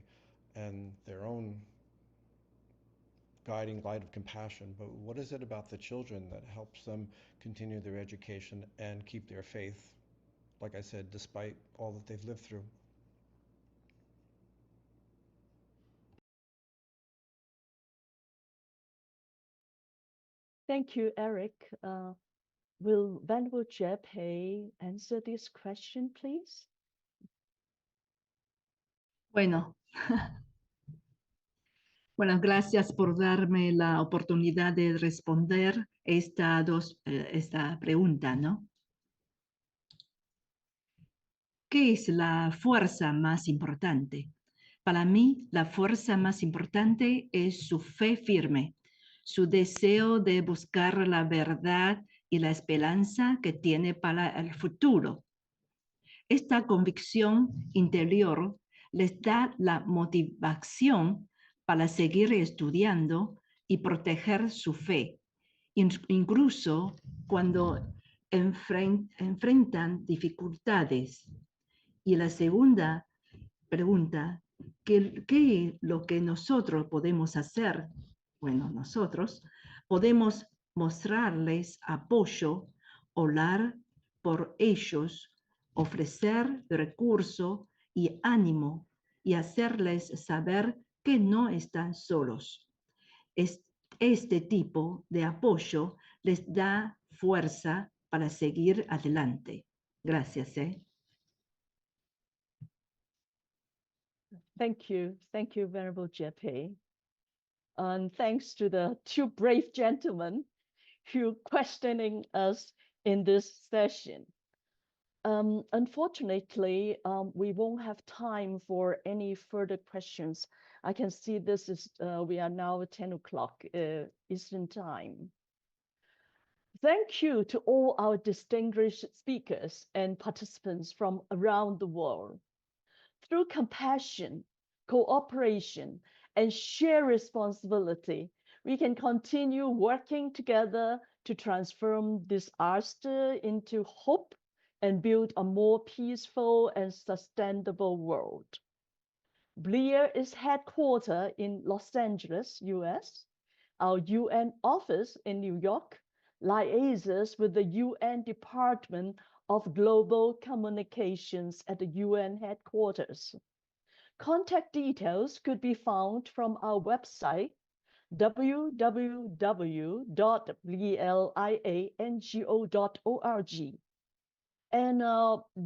and their own guiding light of compassion, but what is it about the children that helps them continue their education and keep their faith, like I said, despite all that they've lived through? Thank you, Eric. Will Venerable Jepe answer this question, please? Bueno. Bueno, gracias por darme la oportunidad de responder esta pregunta, ¿no? ¿Qué es la fuerza más importante? Para mí, la fuerza más importante es su fe firme, su deseo de buscar la verdad y la esperanza que tiene para el futuro. Esta convicción interior les da la motivación para seguir estudiando y proteger su fe, incluso cuando enfrentan dificultades. Y la segunda pregunta, ¿qué es lo que nosotros podemos hacer? Bueno, nosotros podemos mostrarles apoyo, orar por ellos, ofrecer recursos y ánimo y hacerles saber que no están solos. Este tipo de apoyo les da fuerza para seguir adelante. Gracias. Thank you, Venerable Jepe. And thanks to the two brave gentlemen who questioning us in this session. Unfortunately, we won't have time for any further questions. I can see this is, we are now at 10 o'clock Eastern Time. Thank you to all our distinguished speakers and participants from around the world. Through compassion, cooperation, and shared responsibility, we can continue working together to transform disaster into hope and build a more peaceful and sustainable world. BLIA is headquartered in Los Angeles, US. Our UN office in New York liaises with the UN Department of Global Communications at the UN headquarters. Contact details could be found from our website, www.bliango.org. And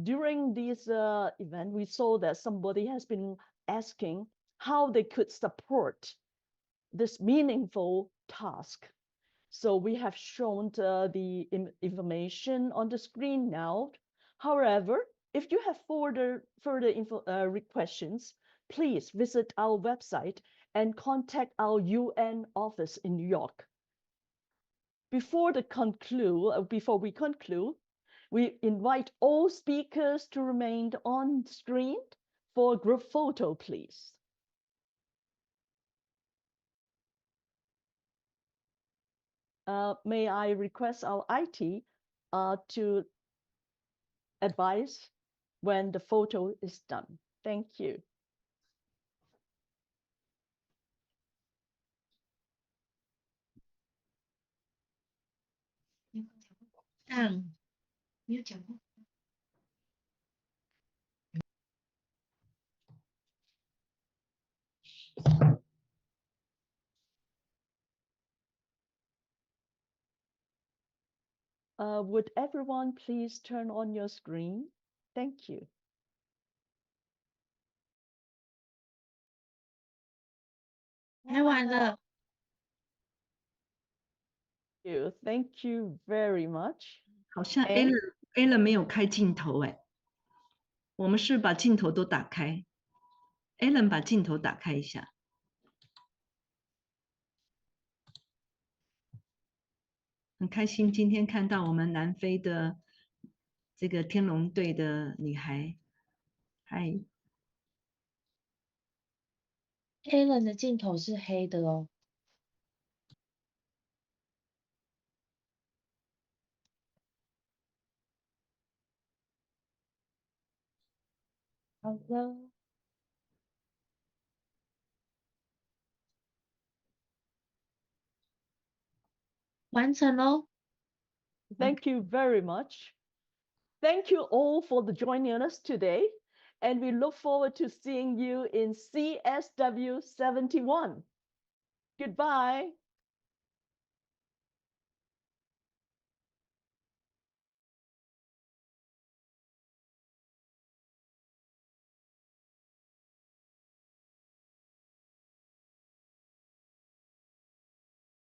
during this event, we saw that somebody has been asking how they could support this meaningful task. So we have shown the information on the screen now. However, if you have further questions, please visit our website and contact our UN office in New York. Before we conclude, we invite all speakers to remain on screen for a group photo, please. May I request our IT to advise when the photo is done. Thank you. Would everyone please turn on your screen? Thank you. 开完了。Thank you very much. 好像 Alan 没有开镜头哎，我们是把镜头都打开。Alan 把镜头打开一下。很开心今天看到我们南非的这个天龙队的女孩。嗨 ，Alan 的镜头是黑的哦。好的。完成喽。Thank you very much. Thank you all for joining us today, and we look forward to seeing you in CSW71. Goodbye.